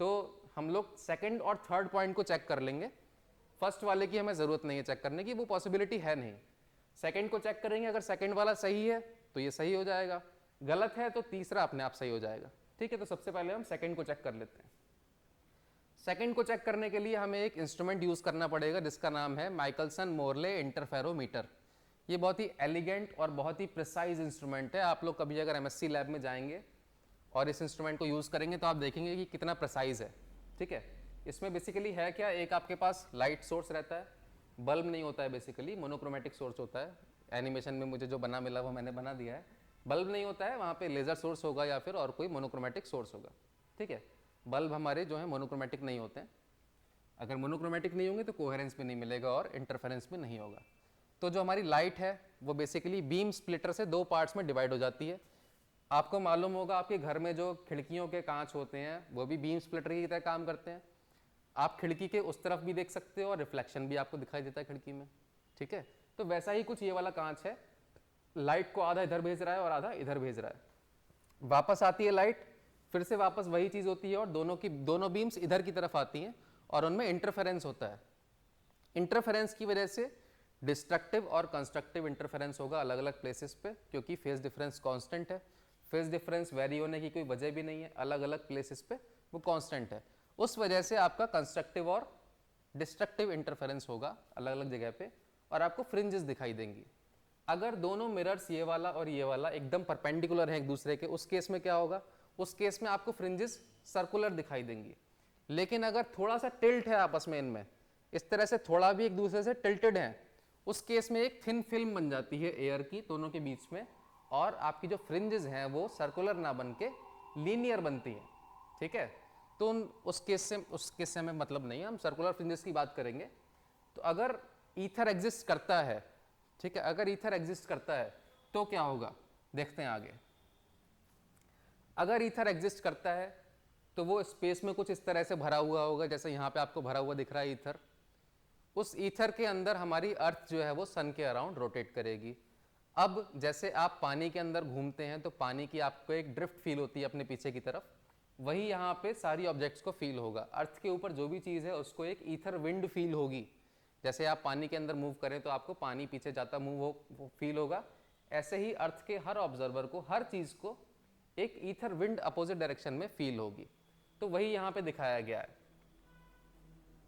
तो हम लोग सेकंड और थर्ड पॉइंट को चेक कर लेंगे। फर्स्ट वाले की हमें ज़रूरत नहीं है चेक करने की, वो पॉसिबिलिटी है नहीं। सेकंड को चेक करेंगे, अगर सेकंड वाला सही है तो ये सही हो जाएगा, गलत है तो तीसरा अपने आप सही हो जाएगा। ठीक है, तो सबसे पहले हम सेकंड को चेक कर लेते हैं। सेकंड को चेक करने के लिए हमें एक इंस्ट्रूमेंट यूज़ करना पड़ेगा जिसका नाम है माइकलसन मोरले इंटरफेरोमीटर। ये बहुत ही एलिगेंट और बहुत ही प्रिसाइज इंस्ट्रूमेंट है। आप लोग कभी अगर एमएससी लैब में जाएंगे और इस इंस्ट्रूमेंट को यूज़ करेंगे तो आप देखेंगे कि कितना प्रिसाइज है। ठीक है, इसमें बेसिकली है क्या, एक आपके पास लाइट सोर्स रहता है, बल्ब नहीं होता है, बेसिकली मोनोक्रोमेटिक सोर्स होता है। एनिमेशन में मुझे जो बना मिला वो मैंने बना दिया है। बल्ब नहीं होता है, वहाँ पे लेज़र सोर्स होगा या फिर और कोई मोनोक्रोमेटिक सोर्स होगा। ठीक है, बल्ब हमारे जो है मोनोक्रोमेटिक नहीं होते हैं। अगर मोनोक्रोमेटिक नहीं होंगे तो कोहेरेंस भी नहीं मिलेगा और इंटरफेरेंस भी नहीं होगा। तो जो हमारी लाइट है वो बेसिकली बीम स्प्लिटर से 2 पार्ट्स में डिवाइड हो जाती है। आपको मालूम होगा आपके घर में जो खिड़कियों के कांच होते हैं वो भी बीम स्प्लिटर की तरह काम करते हैं। आप खिड़की के उस तरफ भी देख सकते हो और रिफ्लेक्शन भी आपको दिखाई देता है खिड़की में। ठीक है, तो वैसा ही कुछ ये वाला कांच है, लाइट को आधा इधर भेज रहा है और आधा इधर भेज रहा है। वापस आती है लाइट, फिर से वापस वही चीज़ होती है और दोनों बीम्स इधर की तरफ आती हैं और उनमें इंटरफेरेंस होता है। इंटरफेरेंस की वजह से डिस्ट्रक्टिव और कंस्ट्रक्टिव इंटरफेरेंस होगा अलग अलग प्लेसेस पे, क्योंकि फेज डिफरेंस कांस्टेंट है। फेज डिफरेंस वेरी होने की कोई वजह भी नहीं है, अलग अलग प्लेसेस पे वो कांस्टेंट है। उस वजह से आपका कंस्ट्रक्टिव और डिस्ट्रक्टिव इंटरफेरेंस होगा अलग अलग जगह पे और आपको फ्रिंजेस दिखाई देंगी। अगर दोनों मिरर्स ये वाला और ये वाला एकदम परपेंडिकुलर हैं एक दूसरे के, उस केस में क्या होगा, उस केस में आपको फ्रिंजेस सर्कुलर दिखाई देंगी। लेकिन अगर थोड़ा सा टिल्ट है आपस में, इनमें इस तरह से थोड़ा भी एक दूसरे से टिल्टेड है, उस केस में एक थिन फिल्म बन जाती है एयर की दोनों के बीच में, और आपकी जो फ्रिंजेस हैं वो सर्कुलर ना बन के लीनियर बनती हैं। ठीक है, तो उस केस से हमें मतलब नहीं है, हम सर्कुलर फ्रिंजेस की बात करेंगे। तो अगर ईथर एग्जिस्ट करता है, ठीक है, अगर ईथर एग्जिस्ट करता है तो क्या होगा, देखते हैं आगे। अगर ईथर एग्जिस्ट करता है तो वो स्पेस में कुछ इस तरह से भरा हुआ होगा, जैसे यहाँ पे आपको भरा हुआ दिख रहा है ईथर। उस ईथर के अंदर हमारी अर्थ जो है वो सन के अराउंड रोटेट करेगी। अब जैसे आप पानी के अंदर घूमते हैं तो पानी की आपको एक ड्रिफ्ट फील होती है अपने पीछे की तरफ, वही यहाँ पे सारी ऑब्जेक्ट्स को फील होगा। अर्थ के ऊपर जो भी चीज़ है उसको एक ईथर विंड फील होगी। जैसे आप पानी के अंदर मूव करें तो आपको पानी पीछे जाता मूव फील होगा, ऐसे ही अर्थ के हर ऑब्जर्वर को, हर चीज़ को एक ईथर विंड अपोजिट डायरेक्शन में फील होगी। तो वही यहाँ पे दिखाया गया है।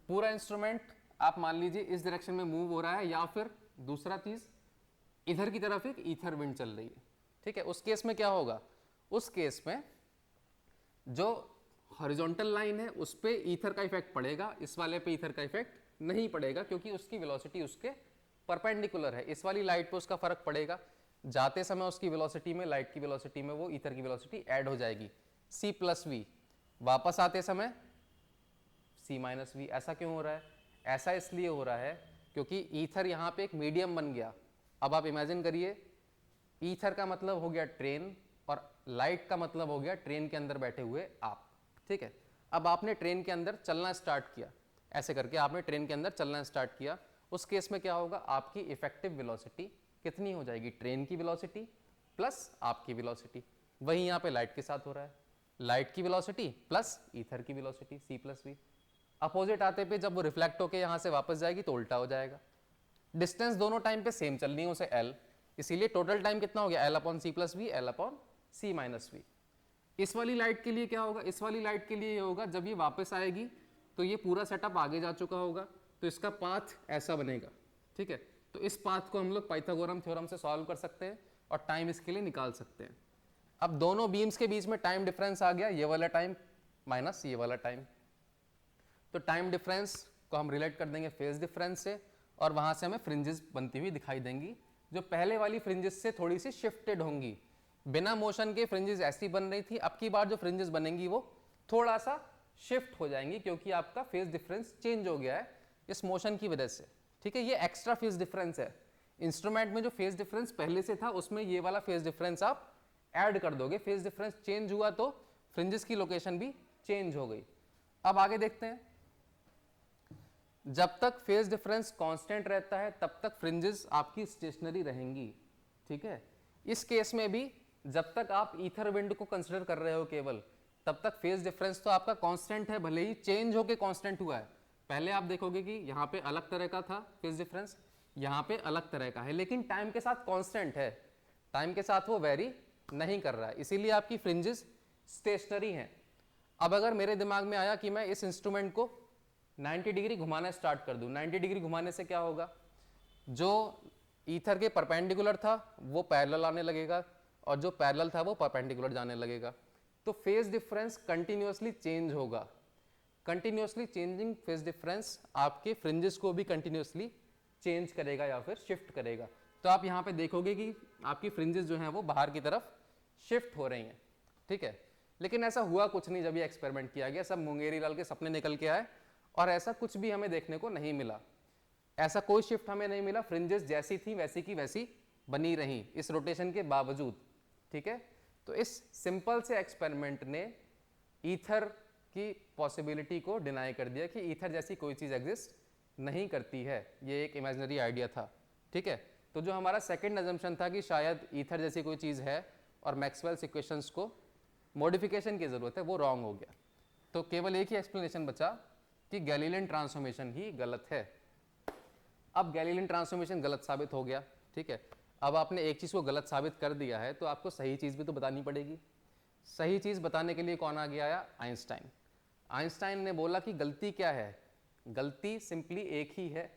पूरा इंस्ट्रूमेंट आप मान लीजिए इस डायरेक्शन में मूव हो रहा है, या फिर दूसरा चीज़ इधर की तरफ एक ईथर विंड चल रही है। ठीक है। उस केस में क्या होगा, उस केस में जो हॉरिजॉन्टल लाइन है उस पे ईथर का इफेक्ट पड़ेगा, इस वाले पे ईथर का इफेक्ट नहीं पड़ेगा क्योंकि उसकी वेलोसिटी उसके परपेंडिकुलर है। इस वाली लाइट पे उसका फर्क पड़ेगा, जाते समय उसकी वेलोसिटी में, लाइट की वेलोसिटी में वो ईथर की वेलोसिटी ऐड हो जाएगी c प्लस वी, वापस आते समय c माइनस वी। ऐसा क्यों हो रहा है? ऐसा इसलिए हो रहा है क्योंकि ईथर यहाँ पे एक मीडियम बन गया। अब आप इमेजिन करिए, ईथर का मतलब हो गया ट्रेन और लाइट का मतलब हो गया ट्रेन के अंदर बैठे हुए आप, ठीक है। अब आपने ट्रेन के अंदर चलना स्टार्ट किया, ऐसे करके आपने ट्रेन के अंदर चलना स्टार्ट किया। उस केस में क्या होगा, आपकी इफेक्टिव वेलोसिटी कितनी हो जाएगी, ट्रेन की वेलोसिटी प्लस आपकी वेलोसिटी। वही यहाँ पे लाइट के साथ हो रहा है, लाइट की वेलोसिटी प्लस ईथर की velocity c plus v. Opposite आते पे जब वो रिफ्लेक्ट होके यहाँ से वापस जाएगी तो उल्टा हो जाएगा। डिस्टेंस दोनों टाइम पे सेम चलनी है उसे l, इसीलिए टोटल टाइम कितना हो गया, l upon c plus v, l upon c minus v. इस वाली लाइट के लिए क्या होगा, इस वाली लाइट के लिए ये होगा, जब ये वापस आएगी तो ये पूरा सेटअप आगे जा चुका होगा, तो इसका पाथ ऐसा बनेगा, ठीक है। तो इस पाथ को हम लोग पाइथागोरम थ्योरम से सॉल्व कर सकते हैं और टाइम इसके लिए निकाल सकते हैं। अब दोनों बीम्स के बीच में टाइम डिफरेंस आ गया, ये वाला टाइम माइनस ये वाला टाइम, तो टाइम डिफरेंस को हम रिलेट कर देंगे फेज डिफरेंस से और वहां से हमें फ्रिंजेस बनती हुई दिखाई देंगी जो पहले वाली फ्रिंजेस से थोड़ी सी शिफ्टेड होंगी। बिना मोशन के फ्रिंजेस ऐसी बन रही थी, अब की बार जो फ्रिंजेस बनेंगी वो थोड़ा सा शिफ्ट हो जाएंगी क्योंकि आपका फेज डिफरेंस चेंज हो गया है इस मोशन की वजह से, ठीक है। ये एक्स्ट्रा फेज डिफरेंस है। इंस्ट्रूमेंट में जो फेज डिफरेंस पहले से था उसमें ये वाला फेज डिफरेंस आप ऐड कर दोगे, फेज डिफरेंस चेंज हुआ तो फ्रिंजेस की लोकेशन भी चेंज हो गई। अब आगे देखते हैं, जब तक फेज डिफरेंस कांस्टेंट रहता है तब तक फ्रिंजेस आपकी स्टेशनरी रहेंगी, ठीक है। इस केस में भी जब तक आप ईथर विंड को कंसीडर कर रहे हो केवल, तब तक फेज डिफरेंस तो आपका कांस्टेंट है, भले ही चेंज होके कांस्टेंट हुआ है। पहले आप देखोगे कि यहाँ पे अलग तरह का था फेज डिफरेंस, यहाँ पे अलग तरह का है, लेकिन टाइम के साथ कांस्टेंट है, टाइम के साथ वो वेरी नहीं कर रहा है, इसीलिए आपकी फ्रिंजेस स्टेशनरी हैं। अब अगर मेरे दिमाग में आया कि मैं इस इंस्ट्रूमेंट को 90 डिग्री घुमाना स्टार्ट कर दूं, 90 डिग्री घुमाने से क्या होगा, जो ईथर के परपेंडिकुलर था वो पैरेलल आने लगेगा और जो पैरेलल था वो परपेंडिकुलर जाने लगेगा, तो फेज डिफरेंस कंटिन्यूअसली चेंज होगा। कंटिन्यूअसली चेंजिंग फेज डिफरेंस आपके फ्रिंजेस को भी कंटिन्यूअसली चेंज करेगा या फिर शिफ्ट करेगा। तो आप यहाँ पे देखोगे कि आपकी फ्रिंजेस जो हैं वो बाहर की तरफ शिफ्ट हो रही हैं, ठीक है। लेकिन ऐसा हुआ कुछ नहीं जब ये एक्सपेरिमेंट किया गया, सब मुंगेरी लाल के सपने निकल के आए और ऐसा कुछ भी हमें देखने को नहीं मिला, ऐसा कोई शिफ्ट हमें नहीं मिला, फ्रिंजेस जैसी थी वैसी की वैसी बनी रही इस रोटेशन के बावजूद, ठीक है। तो इस सिंपल से एक्सपेरिमेंट ने ईथर की पॉसिबिलिटी को डिनाई कर दिया कि ईथर जैसी कोई चीज़ एग्जिस्ट नहीं करती है, ये एक इमेजिनरी आइडिया था, ठीक है। तो जो हमारा सेकंड अजम्पशन था कि शायद ईथर जैसी कोई चीज़ है और मैक्सवेल्स इक्वेशंस को मॉडिफिकेशन की ज़रूरत है, वो रॉन्ग हो गया। तो केवल एक ही एक्सप्लेनेशन बचा कि गैलीलियन ट्रांसफॉर्मेशन ही गलत है। अब गैलीलियन ट्रांसफॉर्मेशन गलत साबित हो गया, ठीक है। अब आपने एक चीज़ को गलत साबित कर दिया है तो आपको सही चीज़ भी तो बतानी पड़ेगी। सही चीज़ बताने के लिए कौन आ गया आया, आइंस्टाइन। आइंस्टाइन ने बोला कि गलती क्या है, गलती सिंपली एक ही है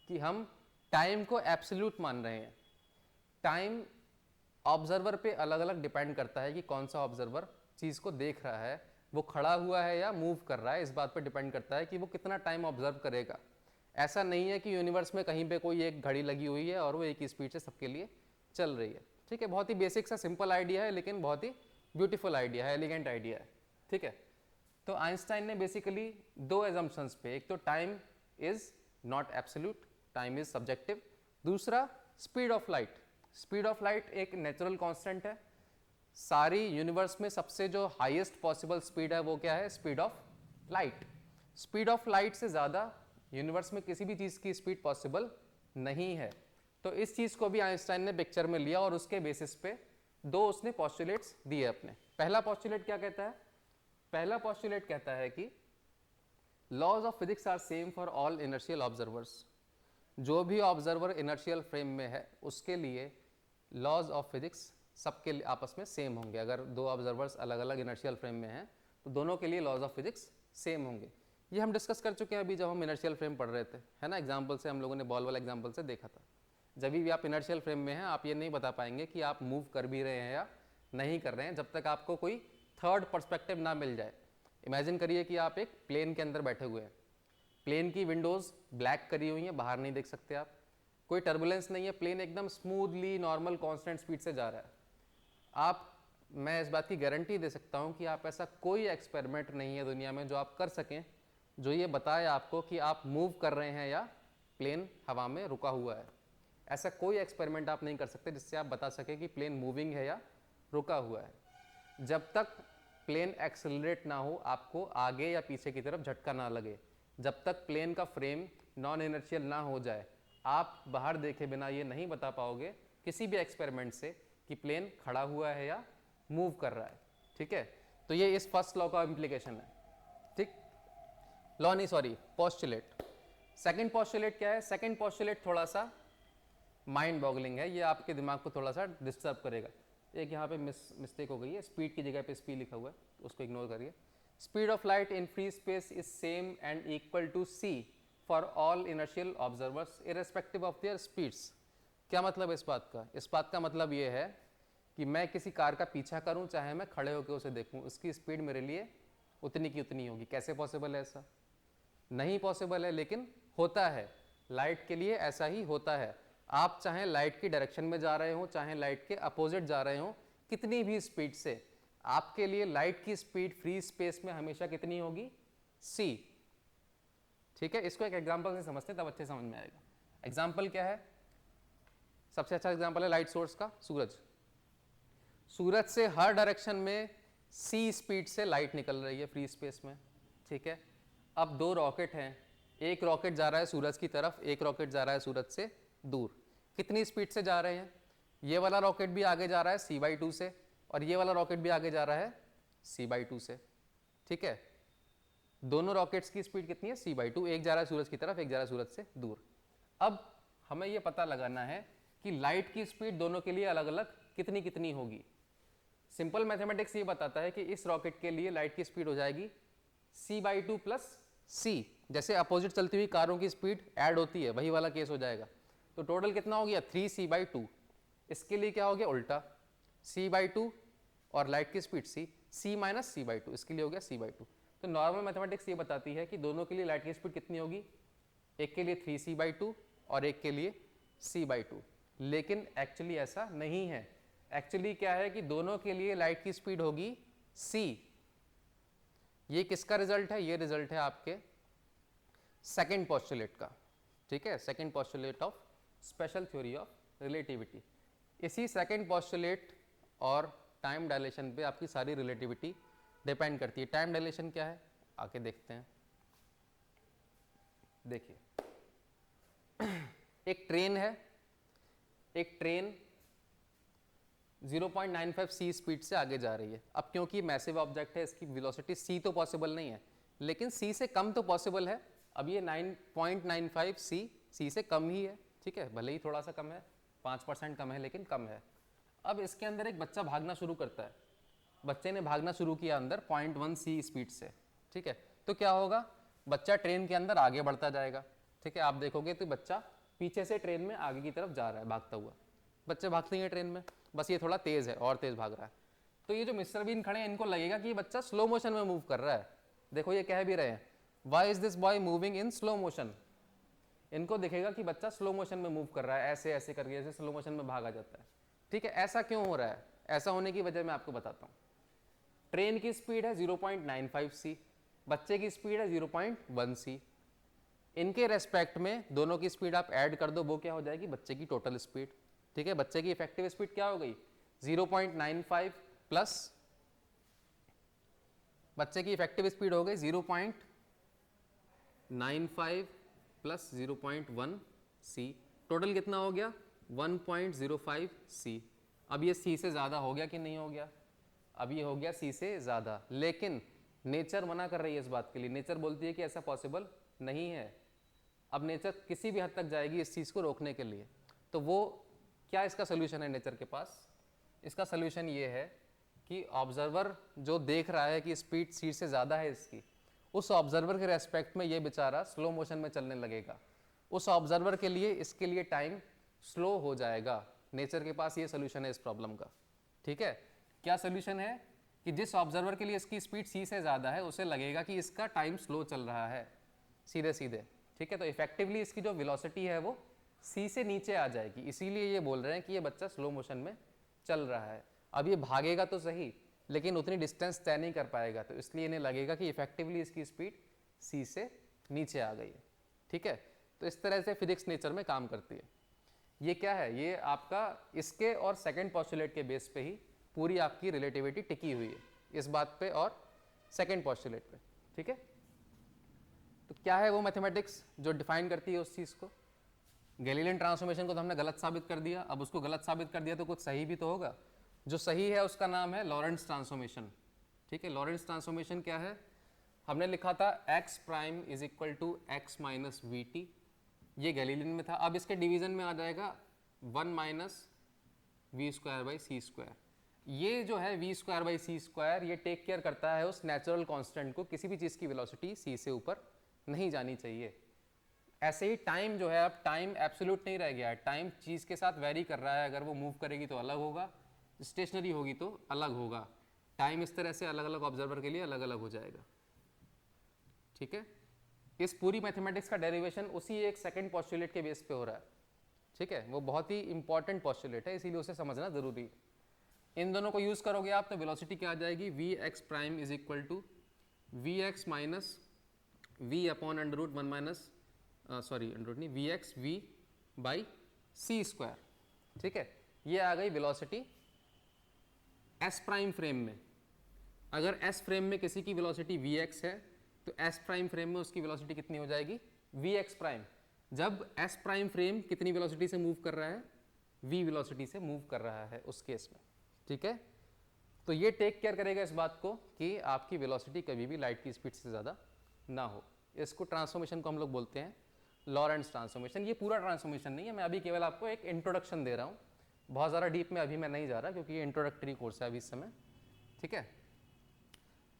कि हम टाइम को एब्सोल्यूट मान रहे हैं। टाइम ऑब्जर्वर पे अलग अलग डिपेंड करता है कि कौन सा ऑब्जर्वर चीज़ को देख रहा है, वो खड़ा हुआ है या मूव कर रहा है, इस बात पे डिपेंड करता है कि वो कितना टाइम ऑब्जर्व करेगा। ऐसा नहीं है कि यूनिवर्स में कहीं पे कोई एक घड़ी लगी हुई है और वो एक ही स्पीड से सबके लिए चल रही है, ठीक है। बहुत ही बेसिक सा सिंपल आइडिया है लेकिन बहुत ही ब्यूटीफुल आइडिया है, एलिगेंट आइडिया है, ठीक है। तो आइंस्टाइन ने बेसिकली दो एजम्पशंस पे, एक तो time is not absolute, time is subjective, दूसरा speed of light. Speed of light एक नेचुरल कांस्टेंट है, सारी यूनिवर्स में सबसे जो हाईएस्ट पॉसिबल स्पीड है वो क्या है, speed of light. Speed of light से ज़्यादा यूनिवर्स में किसी भी चीज़ की स्पीड पॉसिबल नहीं है। तो इस चीज़ को भी आइंस्टाइन ने पिक्चर में लिया और उसके बेसिस पे दो उसने पॉस्टुलेट्स दिए अपने। पहला पॉस्टुलेट क्या कहता है, पहला पॉस्टुलेट कहता है कि laws of physics are same for all inertial observers. जो भी ऑब्जर्वर इनर्शियल फ्रेम में है उसके लिए लॉज ऑफ फिजिक्स सबके आपस में सेम होंगे। अगर दो ऑब्जर्वर्स अलग अलग इनर्शियल फ्रेम में हैं तो दोनों के लिए लॉज ऑफ फिजिक्स सेम होंगे। ये हम डिस्कस कर चुके हैं अभी जब हम इनर्शियल फ्रेम पढ़ रहे थे, है ना, एग्जाम्पल से, हम लोगों ने बॉल वाला एग्जाम्पल से देखा था। जब भी आप इनर्शियल फ्रेम में हैं आप ये नहीं बता पाएंगे कि आप मूव कर भी रहे हैं या नहीं कर रहे हैं जब तक आपको कोई थर्ड पर्सपेक्टिव ना मिल जाए। इमेजिन करिए कि आप एक प्लेन के अंदर बैठे हुए हैं, प्लेन की विंडोज़ ब्लैक करी हुई हैं, बाहर नहीं देख सकते आप, कोई टर्बुलेंस नहीं है, प्लेन एकदम स्मूथली नॉर्मल कांस्टेंट स्पीड से जा रहा है। आप, मैं इस बात की गारंटी दे सकता हूँ कि आप ऐसा कोई एक्सपेरिमेंट नहीं है दुनिया में जो आप कर सकें जो ये बताए आपको कि आप मूव कर रहे हैं या प्लेन हवा में रुका हुआ है। ऐसा कोई एक्सपेरिमेंट आप नहीं कर सकते जिससे आप बता सकें कि प्लेन मूविंग है या रुका हुआ है। जब तक प्लेन एक्सेलरेट ना हो, आपको आगे या पीछे की तरफ झटका ना लगे, जब तक प्लेन का फ्रेम नॉन इनर्शियल ना हो जाए, आप बाहर देखे बिना ये नहीं बता पाओगे किसी भी एक्सपेरिमेंट से कि प्लेन खड़ा हुआ है या मूव कर रहा है। ठीक है, तो ये इस फर्स्ट लॉ का इम्प्लीकेशन है। ठीक, लॉ नहीं सॉरी पोस्टुलेट। सेकंड पोस्टुलेट क्या है? सेकंड पोस्टुलेट थोड़ा सा माइंड बॉगलिंग है, ये आपके दिमाग को थोड़ा सा डिस्टर्ब करेगा। एक यहाँ पे मिस्टेक हो गई है, स्पीड की जगह पे स्पीड लिखा हुआ है, उसको इग्नोर करिए। Speed of light in free space is same and equal to c for all inertial observers irrespective of their speeds. क्या मतलब है इस बात का? इस बात का मतलब ये है कि मैं किसी कार का पीछा करूं, चाहे मैं खड़े होकर उसे देखूं, उसकी स्पीड मेरे लिए उतनी की उतनी होगी। कैसे पॉसिबल है? ऐसा नहीं पॉसिबल है, लेकिन होता है। लाइट के लिए ऐसा ही होता है। आप चाहे लाइट की डायरेक्शन में जा रहे हो, चाहे लाइट के अपोजिट जा रहे हो, कितनी भी स्पीड से, आपके लिए लाइट की स्पीड फ्री स्पेस में हमेशा कितनी होगी? c। ठीक है, इसको एक एग्जांपल से समझते हैं तब अच्छे समझ में आएगा। एग्जांपल क्या है? सबसे अच्छा एग्जांपल है लाइट सोर्स का, सूरज। सूरज से हर डायरेक्शन में c स्पीड से लाइट निकल रही है फ्री स्पेस में। ठीक है, अब दो रॉकेट हैं, एक रॉकेट जा रहा है सूरज की तरफ, एक रॉकेट जा रहा है सूरज से दूर। कितनी स्पीड से जा रहे हैं? ये वाला रॉकेट भी आगे जा रहा है c/2 से, और ये वाला रॉकेट भी आगे जा रहा है c/2 से। ठीक है, दोनों रॉकेट्स की स्पीड कितनी है? c/2। एक जा रहा है सूरज की तरफ, एक जा रहा है सूरज से दूर। अब हमें ये पता लगाना है कि लाइट की स्पीड दोनों के लिए अलग अलग कितनी कितनी होगी। सिंपल मैथमेटिक्स ये बताता है कि इस रॉकेट के लिए लाइट की स्पीड हो जाएगी c/2 प्लस c। जैसे अपोजिट चलती हुई कारों की स्पीड ऐड होती है, वही वाला केस हो जाएगा। तो टोटल कितना हो गया? 3c/2। इसके लिए क्या हो गया? उल्टा, c/2 और लाइट की स्पीड c माइनस c/2, इसके लिए हो गया c/2। तो नॉर्मल मैथमेटिक्स ये बताती है कि दोनों के लिए लाइट की स्पीड कितनी होगी? एक के लिए 3c/2 और एक के लिए c/2। लेकिन एक्चुअली ऐसा नहीं है। एक्चुअली क्या है कि दोनों के लिए लाइट की स्पीड होगी c। ये किसका रिजल्ट है? ये रिजल्ट है आपके सेकंड पोस्टुलेट का। ठीक है, second postulate of special theory of relativity. इसी सेकंड पोस्टुलेट और टाइम डायलेशन पे आपकी सारी रिलेटिविटी डिपेंड करती है। टाइम डायलेशन क्या है आके देखते हैं। देखिए, एक ट्रेन है, एक ट्रेन 0.95 c स्पीड से आगे जा रही है। अब क्योंकि मैसिव ऑब्जेक्ट है, इसकी वेलोसिटी c तो पॉसिबल नहीं है, लेकिन c से कम तो पॉसिबल है। अब ये 9.95 c से कम ही है। ठीक है, भले ही थोड़ा सा कम है, 5% कम है, लेकिन कम है। अब इसके अंदर एक बच्चा भागना शुरू करता है। बच्चे ने भागना शुरू किया अंदर 0.1 c स्पीड से। ठीक है, तो क्या होगा? बच्चा ट्रेन के अंदर आगे बढ़ता जाएगा। ठीक है, आप देखोगे तो बच्चा पीछे से ट्रेन में आगे की तरफ जा रहा है भागता हुआ। बच्चे भागते हैं ट्रेन में, बस ये थोड़ा तेज है और तेज भाग रहा है। तो ये जो मिस्टर बीन खड़े हैं, इनको लगेगा कि ये बच्चा स्लो मोशन में मूव कर रहा है। देखो ये कह भी रहे हैं, why is this boy moving in slow motion. इनको दिखेगा कि बच्चा स्लो मोशन में मूव कर रहा है, ऐसे ऐसे करके, ऐसे स्लो मोशन में भागा जाता है। ठीक है, ऐसा क्यों हो रहा है? ऐसा होने की वजह मैं आपको बताता हूँ। ट्रेन की स्पीड है 0.95 c, बच्चे की स्पीड है 0.1 c। इनके रेस्पेक्ट में दोनों की स्पीड आप ऐड कर दो, वो क्या हो जाएगी? बच्चे की टोटल स्पीड। ठीक है, बच्चे की इफेक्टिव स्पीड क्या हो गई? 0.95 प्लस बच्चे की इफेक्टिव स्पीड हो गई 0.95 प्लस 0.1 c। टोटल कितना हो गया? 1.05 c। अब ये c से ज़्यादा हो गया कि नहीं हो गया? अब ये हो गया c से ज़्यादा, लेकिन नेचर मना कर रही है इस बात के लिए। नेचर बोलती है कि ऐसा पॉसिबल नहीं है। अब नेचर किसी भी हद तक जाएगी इस चीज़ को रोकने के लिए। तो वो क्या इसका सोल्यूशन है नेचर के पास? इसका सोल्यूशन ये है कि ऑब्जर्वर जो देख रहा है कि स्पीड c से ज़्यादा है इसकी, उस ऑब्जर्वर के रेस्पेक्ट में ये बेचारा स्लो मोशन में चलने लगेगा। उस ऑब्जर्वर के लिए इसके लिए टाइम स्लो हो जाएगा। नेचर के पास ये सोल्यूशन है इस प्रॉब्लम का। ठीक है, क्या सोल्यूशन है कि जिस ऑब्जर्वर के लिए इसकी स्पीड c से ज़्यादा है उसे लगेगा कि इसका टाइम स्लो चल रहा है, सीधे सीधे। ठीक है, तो इफेक्टिवली इसकी जो वेलोसिटी है वो c से नीचे आ जाएगी, इसीलिए ये बोल रहे हैं कि ये बच्चा स्लो मोशन में चल रहा है। अब ये भागेगा तो सही, लेकिन उतनी डिस्टेंस तय नहीं कर पाएगा, तो इसलिए इन्हें लगेगा कि इफेक्टिवली इसकी स्पीड c से नीचे आ गई है। ठीक है, तो इस तरह से फिजिक्स नेचर में काम करती है। ये क्या है, ये आपका इसके और सेकंड पोस्टुलेट के बेस पे ही पूरी आपकी रिलेटिविटी टिकी हुई है, इस बात पे और सेकंड पोस्टुलेट पे। ठीक है, तो क्या है वो मैथमेटिक्स जो डिफाइन करती है उस चीज़ को। गैलीलियन ट्रांसफॉर्मेशन को तो हमने गलत साबित कर दिया, अब उसको गलत साबित कर दिया तो कुछ सही भी तो होगा। जो सही है उसका नाम है लॉरेंट्ज ट्रांसफॉर्मेशन। ठीक है, लॉरेंट्ज ट्रांसफॉर्मेशन क्या है, हमने लिखा था x prime is equal to x minus v t, ये गैलीलियन में था। अब इसके डिवीजन में आ जाएगा 1 minus we square by C square. ये जो है v square by C square, ये टेक केयर करता है उस नेचुरल कांस्टेंट को, किसी भी चीज़ की वेलोसिटी c से ऊपर नहीं जानी चाहिए। ऐसे ही टाइम जो है, अब टाइम एब्सोल्यूट नहीं रह गया है, टाइम चीज़ के साथ वेरी कर रहा है, अगर वो मूव करेगी तो अलग होगा, स्टेशनरी होगी तो अलग होगा। टाइम इस तरह से अलग अलग ऑब्जर्वर के लिए अलग अलग हो जाएगा। ठीक है, इस पूरी मैथमेटिक्स का डेरिवेशन उसी एक सेकंड पोस्टुलेट के बेस पे हो रहा है। ठीक है, वो बहुत ही इंपॉर्टेंट पोस्टुलेट है, इसीलिए उसे समझना जरूरी है। इन दोनों को यूज करोगे आप तो वेलोसिटी क्या आ जाएगी, V x prime is equal to V X minus V upon under root 1 minus sorry under root नहीं, V X V by C square. ठीक है, ये आ गई वेलोसिटी एस प्राइम फ्रेम में। अगर एस फ्रेम में किसी की वेलोसिटी वी एक्स है तो एस प्राइम फ्रेम में उसकी वेलोसिटी कितनी हो जाएगी, वी एक्स प्राइम। जब एस प्राइम फ्रेम कितनी वेलोसिटी से मूव कर रहा है, वी वेलोसिटी से मूव कर रहा है उस केस में। ठीक है, तो ये टेक केयर करेगा इस बात को कि आपकी वेलोसिटी कभी भी लाइट की स्पीड से ज़्यादा ना हो। इसको ट्रांसफॉर्मेशन को हम लोग बोलते हैं लॉरेंट्ज ट्रांसफॉर्मेशन। ये पूरा ट्रांसफॉर्मेशन नहीं है, मैं अभी केवल आपको एक इंट्रोडक्शन दे रहा हूँ, बहुत ज़्यादा डीप में अभी मैं नहीं जा रहा क्योंकि ये इंट्रोडक्टरी कोर्स है अभी इस समय। ठीक है,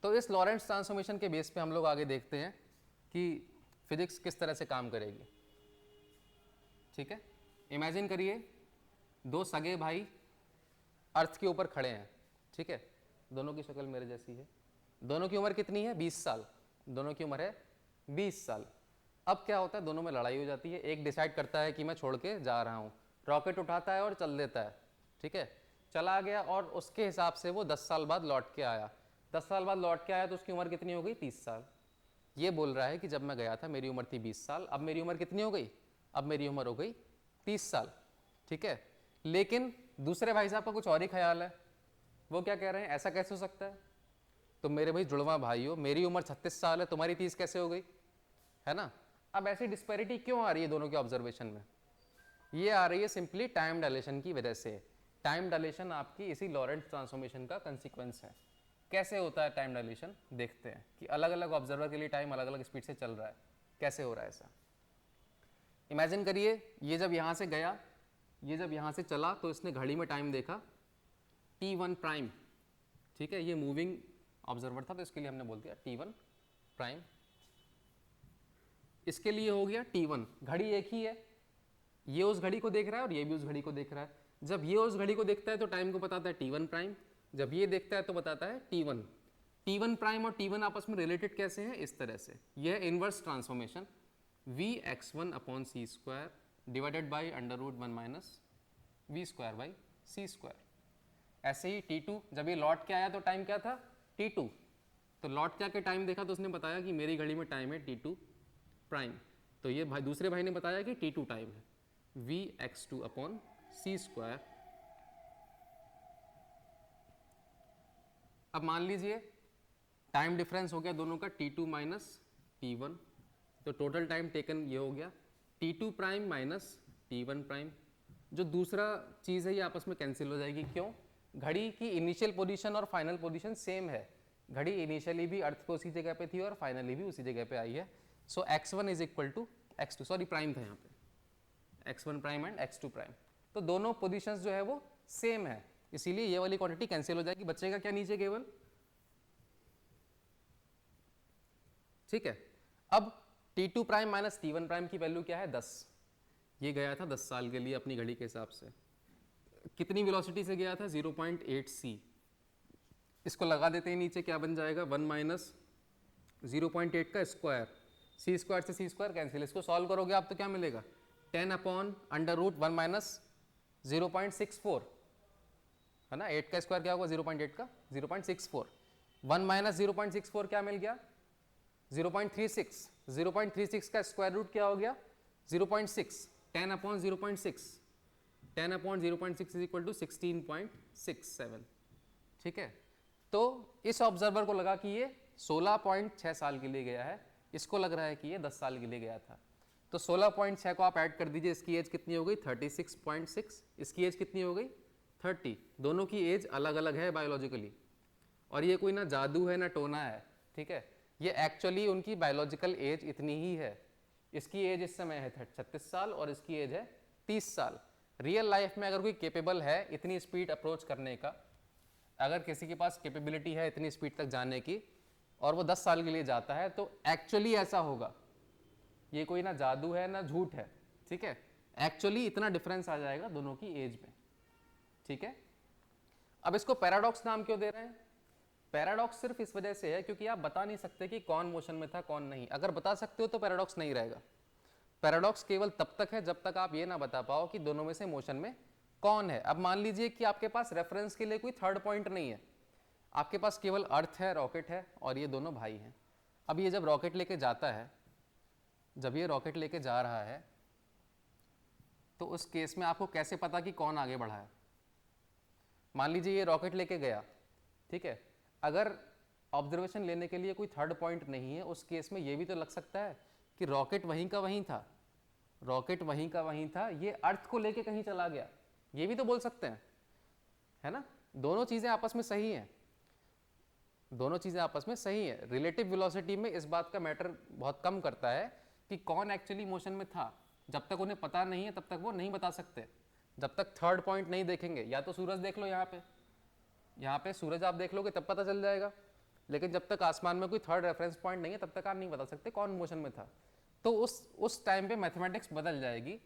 तो इस लॉरेंट्ज ट्रांसफॉर्मेशन के बेस पे हम लोग आगे देखते हैं कि फिजिक्स किस तरह से काम करेगी। ठीक है, इमेजिन करिए दो सगे भाई अर्थ के ऊपर खड़े हैं। ठीक है, दोनों की शक्ल मेरे जैसी है, दोनों की उम्र कितनी है, 20 साल, दोनों की उम्र है 20 साल। अब क्या होता है, दोनों में लड़ाई हो जाती है, एक डिसाइड करता है कि मैं छोड़ के जा रहा हूँ, रॉकेट उठाता है और चल देता है। ठीक है, चला गया और उसके हिसाब से वो 10 साल बाद लौट के आया। 10 साल बाद लौट के आया तो उसकी उम्र कितनी हो गई, 30 साल। ये बोल रहा है कि जब मैं गया था मेरी उम्र थी 20 साल, अब मेरी उम्र कितनी हो गई, अब मेरी उम्र हो गई 30 साल। ठीक है, लेकिन दूसरे भाई साहब का कुछ और ही ख्याल है, वो क्या कह रहे हैं, ऐसा कैसे हो सकता है, तो मेरे भाई जुड़वा भाई हो, मेरी उम्र 36 साल है, तुम्हारी 30 कैसे हो गई, है ना। अब ऐसी डिस्पैरिटी क्यों आ रही है दोनों के ऑब्जर्वेशन में, ये आ रही है सिंपली टाइम डायलेशन की वजह से। टाइम डायलेशन आपकी इसी लॉरेंट्ज ट्रांसफॉर्मेशन का कंसिक्वेंस है। कैसे होता है टाइम डायलेशन, देखते हैं कि अलग अलग ऑब्जर्वर के लिए टाइम अलग अलग स्पीड से चल रहा है, कैसे हो रहा है ऐसा। इमेजिन करिए ये जब यहाँ से गया, ये जब यहाँ से चला तो इसने घड़ी में टाइम देखा t1 प्राइम। ठीक है, ये मूविंग ऑब्जर्वर था तो इसके लिए हमने बोल दिया t1 प्राइम। इसके लिए हो गया t1, घड़ी एक ही है, ये उस घड़ी को देख रहा है और ये भी उस घड़ी को देख रहा है। जब ये उस घड़ी को देखता है तो टाइम को बताता है t1 प्राइम, जब ये देखता है तो बताता है t1। t1 प्राइम और t1 आपस में रिलेटेड कैसे हैं, इस तरह से। यह inverse transformation v x1 upon c square divided by under root 1 minus we square by C square. ऐसे ही t2, जब ये लौट के आया तो टाइम क्या था, t2, तो लौट के आके टाइम देखा तो उसने बताया कि मेरी घड़ी में टाइम है t2 प्राइम, तो ये भाई दूसरे भाई ने बताया कि t2 टाइम है, v x2 upon c square. अब मान लीजिए टाइम डिफरेंस हो गया दोनों का t2 माइनस t1, तो टोटल टाइम टेकन ये हो गया t2 prime minus t1 prime. जो दूसरा चीज़ है ये आपस में कैंसिल हो जाएगी, क्यों, घड़ी की इनिशियल पोजीशन और फाइनल पोजीशन सेम है। घड़ी इनिशियली भी अर्थ पे उसी जगह पे थी और फाइनली भी उसी जगह पे आई है। So x1 is equal to x2, sorry prime था यहाँ पे, x1 prime and x2 prime, तो दोनों पोजीशंस जो है वो सेम है, इसीलिए ये वाली क्वांटिटी कैंसिल हो जाएगी, बचेगा क्या नीचे केवल। ठीक है, अब t2 prime minus t1 prime की वैल्यू क्या है, 10। ये गया था 10 साल के लिए अपनी घड़ी के हिसाब से। कितनी वेलोसिटी से गया था? 0.8 c। इसको लगा देते हैं नीचे, क्या बन जाएगा? 1 माइनस 0.8 का स्क्वायर, सी स्क्वायर से सी स्क्वायर कैंसिल। इसको सॉल्व करोगे आप तो क्या मिलेगा? 10 अपॉन अंडर रूट 1 माइनस 0.64, है ना। 8 का स्क्वायर क्या होगा? 0.8 का 0.64। 1 माइनस 0.64 क्या मिल गया? 0.36। 0.36 का स्क्वायर रूट क्या हो गया? 0.6। 10 upon 0.6, 10 upon 0.6 is equal to 16.67। ठीक है, तो इस ऑब्जर्वर को लगा कि ये 16.6 साल के लिए गया है, इसको लग रहा है कि ये 10 साल के लिए गया था। तो 16.6 को आप ऐड कर दीजिए, इसकी एज कितनी हो गई? 36.6। इसकी एज कितनी हो गई? 30। दोनों की एज अलग अलग है बायोलॉजिकली, और ये कोई ना जादू है ना टोना है, ठीक है। ये एक्चुअली उनकी बायोलॉजिकल एज इतनी ही है। इसकी एज इस समय है 36 साल और इसकी एज है 30 साल। रियल लाइफ में अगर कोई केपेबल है इतनी स्पीड अप्रोच करने का, अगर किसी के पास कैपेबिलिटी है इतनी स्पीड तक जाने की और वो 10 साल के लिए जाता है, तो एक्चुअली ऐसा होगा। ये कोई ना जादू है ना झूठ है, ठीक है। एक्चुअली इतना डिफरेंस आ जाएगा दोनों की एज में, ठीक है। अब इसको पैराडॉक्स नाम क्यों दे रहे हैं? पैराडॉक्स सिर्फ इस वजह से है क्योंकि आप बता नहीं सकते कि कौन मोशन में था कौन नहीं। अगर बता सकते हो तो पैराडॉक्स नहीं रहेगा। पैराडॉक्स केवल तब तक है जब तक आप ये ना बता पाओ कि दोनों में से मोशन में कौन है। अब मान लीजिए कि आपके पास रेफरेंस के लिए कोई थर्ड पॉइंट नहीं है, आपके पास केवल अर्थ है, रॉकेट है और ये दोनों भाई हैं। अब ये जब रॉकेट लेके जाता है, जब ये रॉकेट लेके जा रहा है, तो उस केस में आपको कैसे पता कि कौन आगे बढ़ा है? मान लीजिए ये रॉकेट लेके गया, ठीक है। अगर ऑब्जर्वेशन लेने के लिए कोई थर्ड पॉइंट नहीं है, उस केस में ये भी तो लग सकता है कि रॉकेट वहीं का वहीं था, रॉकेट वहीं का वहीं था, ये अर्थ को लेके कहीं चला गया, ये भी तो बोल सकते हैं, है ना। दोनों चीजें आपस में सही हैं, दोनों चीजें आपस में सही है। रिलेटिव वेलोसिटी में इस बात का मैटर बहुत कम करता है कि कौन एक्चुअली मोशन में था। जब तक उन्हें पता नहीं है तब तक वो नहीं बता सकते, जब तक थर्ड पॉइंट नहीं देखेंगे। या तो सूरज देख लो, यहाँ पे सूरज आप देख लोगे तब पता चल जाएगा, लेकिन जब तक आसमान में कोई थर्ड रेफरेंस पॉइंट नहीं है तब तक आप नहीं बता सकते कौन मोशन में था। तो उस टाइम पे मैथमेटिक्स बदल जाएगी।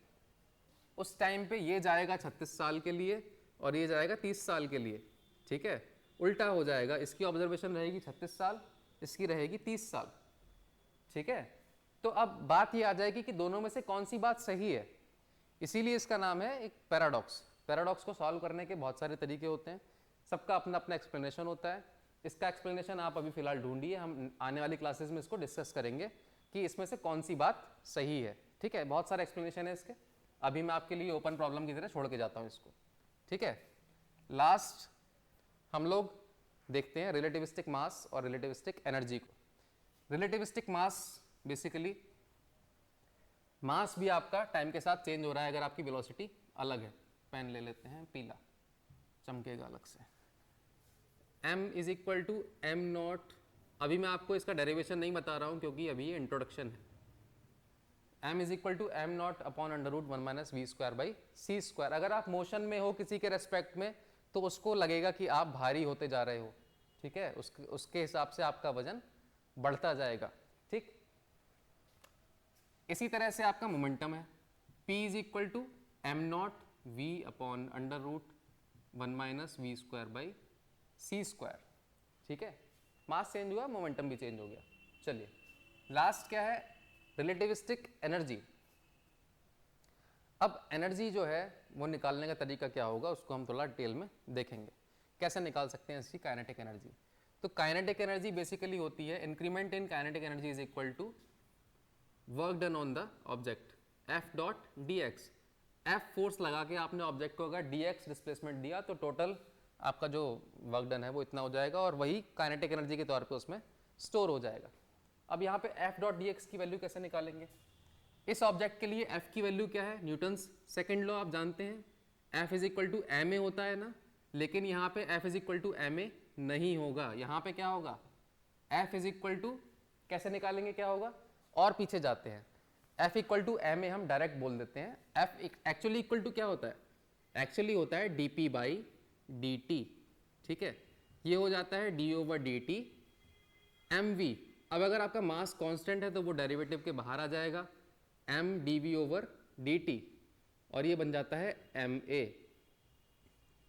उस टाइम पे ये जाएगा 36 साल के लिए और ये जाएगा 30 साल के लिए, ठीक है। उल्टा हो जाएगा, इसकी ऑब्जर्वेशन रहेगी 36 साल, इसकी रहेगी 30 साल, ठीक है। तो अब बात ये आ जाएगी कि दोनों में से कौन सी बात सही है। इसीलिए इसका नाम है एक पैराडॉक्स। पैराडॉक्स को सॉल्व करने के बहुत सारे तरीके होते हैं, सबका अपना अपना एक्सप्लेनेशन होता है। इसका एक्सप्लेनेशन आप अभी फिलहाल ढूंढिए, हम आने वाली क्लासेस में इसको डिस्कस करेंगे कि इसमें से कौन सी बात सही है, ठीक है। बहुत सारे एक्सप्लेनेशन है इसके, अभी मैं आपके लिए ओपन प्रॉब्लम की तरह छोड़ के जाता हूँ इसको, ठीक है। लास्ट हम लोग देखते हैं रिलेटिविस्टिक मास और रिलेटिविस्टिक एनर्जी को। रिलेटिविस्टिक मास बेसिकली, मास भी आपका टाइम के साथ चेंज हो रहा है अगर आपकी वेलोसिटी अलग है। पेन ले लेते हैं पीला, चमकेगा अलग से। m is equal to M naught, अभी मैं आपको इसका डेरिवेशन नहीं बता रहा हूँ क्योंकि अभी ये इंट्रोडक्शन है। m is equal to M naught upon under root 1 minus we square by C square. अगर आप मोशन में हो किसी के रेस्पेक्ट में तो उसको लगेगा कि आप भारी होते जा रहे हो, ठीक है। उसके हिसाब से आपका वजन बढ़ता जाएगा, ठीक। इसी तरह से आपका मोमेंटम है, p is equal to M naught v upon under root 1 minus we square by C square, ठीक है। मास चेंज हुआ, मोमेंटम भी चेंज हो गया। चलिए लास्ट क्या है? Relativistic energy. अब एनर्जी जो है वो निकालने का तरीका क्या होगा उसको हम थोड़ा डिटेल में देखेंगे, कैसे निकाल सकते हैं इसकी काइनेटिक एनर्जी। तो काइनेटिक एनर्जी बेसिकली होती है increment in kinetic energy is equal to work done on the object F dot d x. F force लगा के आपने ऑब्जेक्ट को अगर डी एक्स डिस्प्लेसमेंट दिया तो टोटल आपका जो वर्क डन है वो इतना हो जाएगा और वही काइनेटिक एनर्जी के तौर पे उसमें स्टोर हो जाएगा। अब यहाँ पे एफ डॉट डी एक्स की वैल्यू कैसे निकालेंगे? इस ऑब्जेक्ट के लिए एफ की वैल्यू क्या है? न्यूटन्स सेकेंड लॉ आप जानते हैं, F is equal to M a होता है ना, लेकिन यहाँ पे F is equal to M a नहीं होगा। यहाँ पे क्या होगा? एफ इज इक्वल टू, कैसे निकालेंगे, क्या होगा? और पीछे जाते हैं, F equal to M a हम डायरेक्ट बोल देते हैं। एफ एक्चुअली इक्वल टू क्या होता है? एक्चुअली होता है d p by d t, ठीक है। ये हो जाता है d over d t m v. अब अगर आपका मास कांस्टेंट है तो वो डेरिवेटिव के बाहर आ जाएगा, m d v over d t. और ये बन जाता है ma।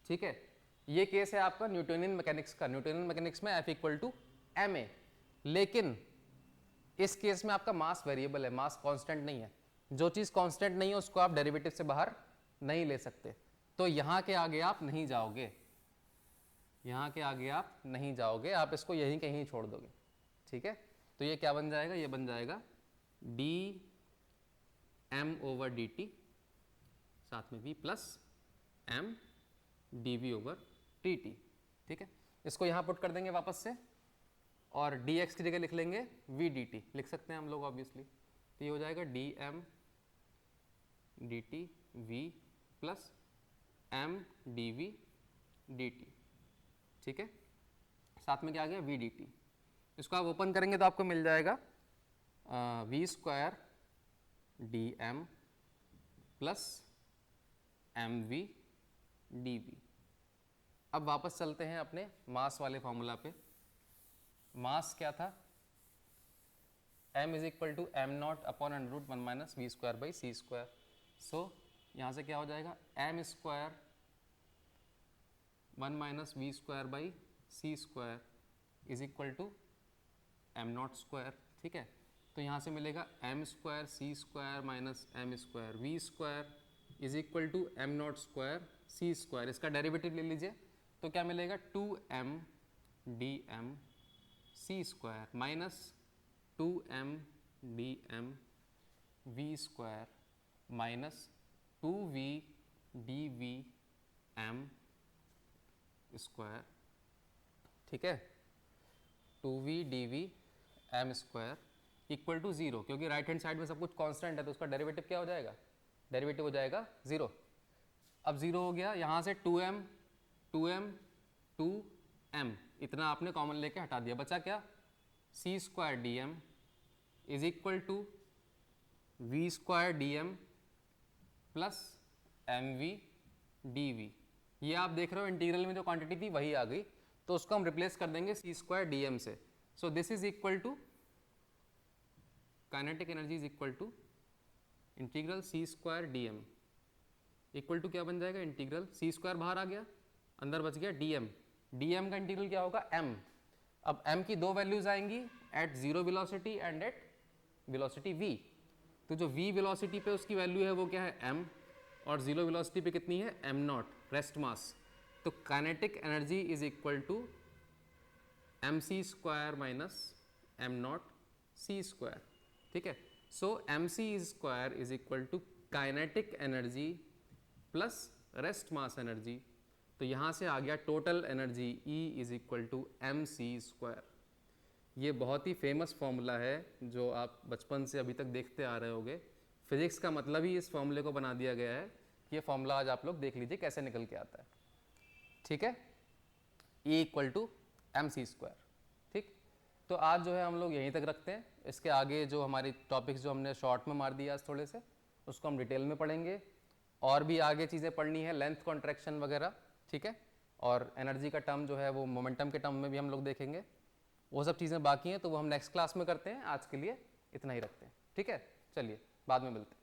ठीक है, ये केस है आपका न्यूटोनियन मैकेनिक्स का। न्यूटोनियन मैकेनिक्स में F इक्वल टू ma, लेकिन इस केस में आपका मास वेरिएबल है, मास कांस्टेंट नहीं है। जो चीज़ कांस्टेंट नहीं है उसको आप डेरिवेटिव से बाहर नहीं ले सकते, तो यहाँ के आगे आप नहीं जाओगे, यहाँ के आगे आप नहीं जाओगे, आप इसको यहीं कहीं छोड़ दोगे। ठीक है, तो ये क्या बन जाएगा, ये बन जाएगा d m over d t, साथ में v plus m d v over t t. ठीक है, इसको यहाँ पुट कर देंगे वापस से, और dx की जगह लिख लेंगे v dt, लिख सकते हैं हम लोग ऑब्वियसली। तो ये हो जाएगा d m d t v plus m d v d t. ठीक है, साथ में क्या आ गया v dt। इसको आप ओपन करेंगे तो आपको मिल जाएगा v square D M plus M we D v. अब वापस चलते हैं अपने मास वाले फॉर्मूला पे। मास क्या था, m is equal to M naught upon under root 1 minus we square by C square. So यहाँ से क्या हो जाएगा, m square 1 minus we square by C square is equal to M naught square. ठीक है, तो यहाँ से मिलेगा m square C square minus M square V square is equal to M naught square C square. इसका derivative ले लीजिए तो क्या मिलेगा, 2m डी एम सी square minus 2m d m v square minus 2v d v m square. ठीक है, 2v d v m square equal to 0, क्योंकि right hand side में सब कुछ कांस्टेंट है तो उसका डेरिवेटिव क्या हो जाएगा, डेरिवेटिव हो जाएगा 0। अब 0 हो गया, यहाँ से 2m 2m इतना आपने कॉमन लेके हटा दिया, बचा क्या, C square D M is equal to V square D M plus M we D V. ये आप देख रहे हो इंटीग्रल में जो क्वांटिटी थी वही आ गई, तो उसको हम रिप्लेस कर देंगे सी स्क्वायर डी एम से। So this is equal to kinetic energy is equal to integral c square D m equal to क्या बन जाएगा, इंटीग्रल सी स्क्वायर बाहर आ गया, अंदर बच गया डी एम। डी एम का इंटीग्रल क्या होगा, m। अब m की दो वैल्यूज आएंगी, at zero velocity and at velocity v। तो जो v वेलोसिटी पे उसकी वैल्यू है वो क्या है, m, और जीरो वेलोसिटी पे कितनी है, m नॉट, रेस्ट मास। तो kinetic energy is equal to M C square minus M naught C square. ठीक है, so M C square is equal to kinetic energy plus rest mass energy. तो यहाँ से आ गया total energy E is equal to M C square. ये बहुत ही famous formula है जो आप बचपन से अभी तक देखते आ रहे होंगे। फिजिक्स का मतलब ही इस फॉर्मूले को बना दिया गया है कि ये फॉर्मूला आज आप लोग देख लीजिए कैसे निकल के आता है। ठीक है, E equal to M C square. ठीक, तो आज जो है हम लोग यहीं तक रखते हैं। इसके आगे जो हमारी टॉपिक्स जो हमने शॉर्ट में मार दिया आज थोड़े से, उसको हम डिटेल में पढ़ेंगे, और भी आगे चीज़ें पढ़नी है, लेंथ कॉन्ट्रैक्शन वगैरह। ठीक है, और एनर्जी का टर्म जो है वो मोमेंटम के टर्म में भी हम लोग देखेंगे। वो सब चीज़ें बाकी हैं तो वो हम नेक्स्ट क्लास में करते हैं। आज के लिए इतना ही रखते हैं। ठीक है, चलिए बाद में मिलते हैं।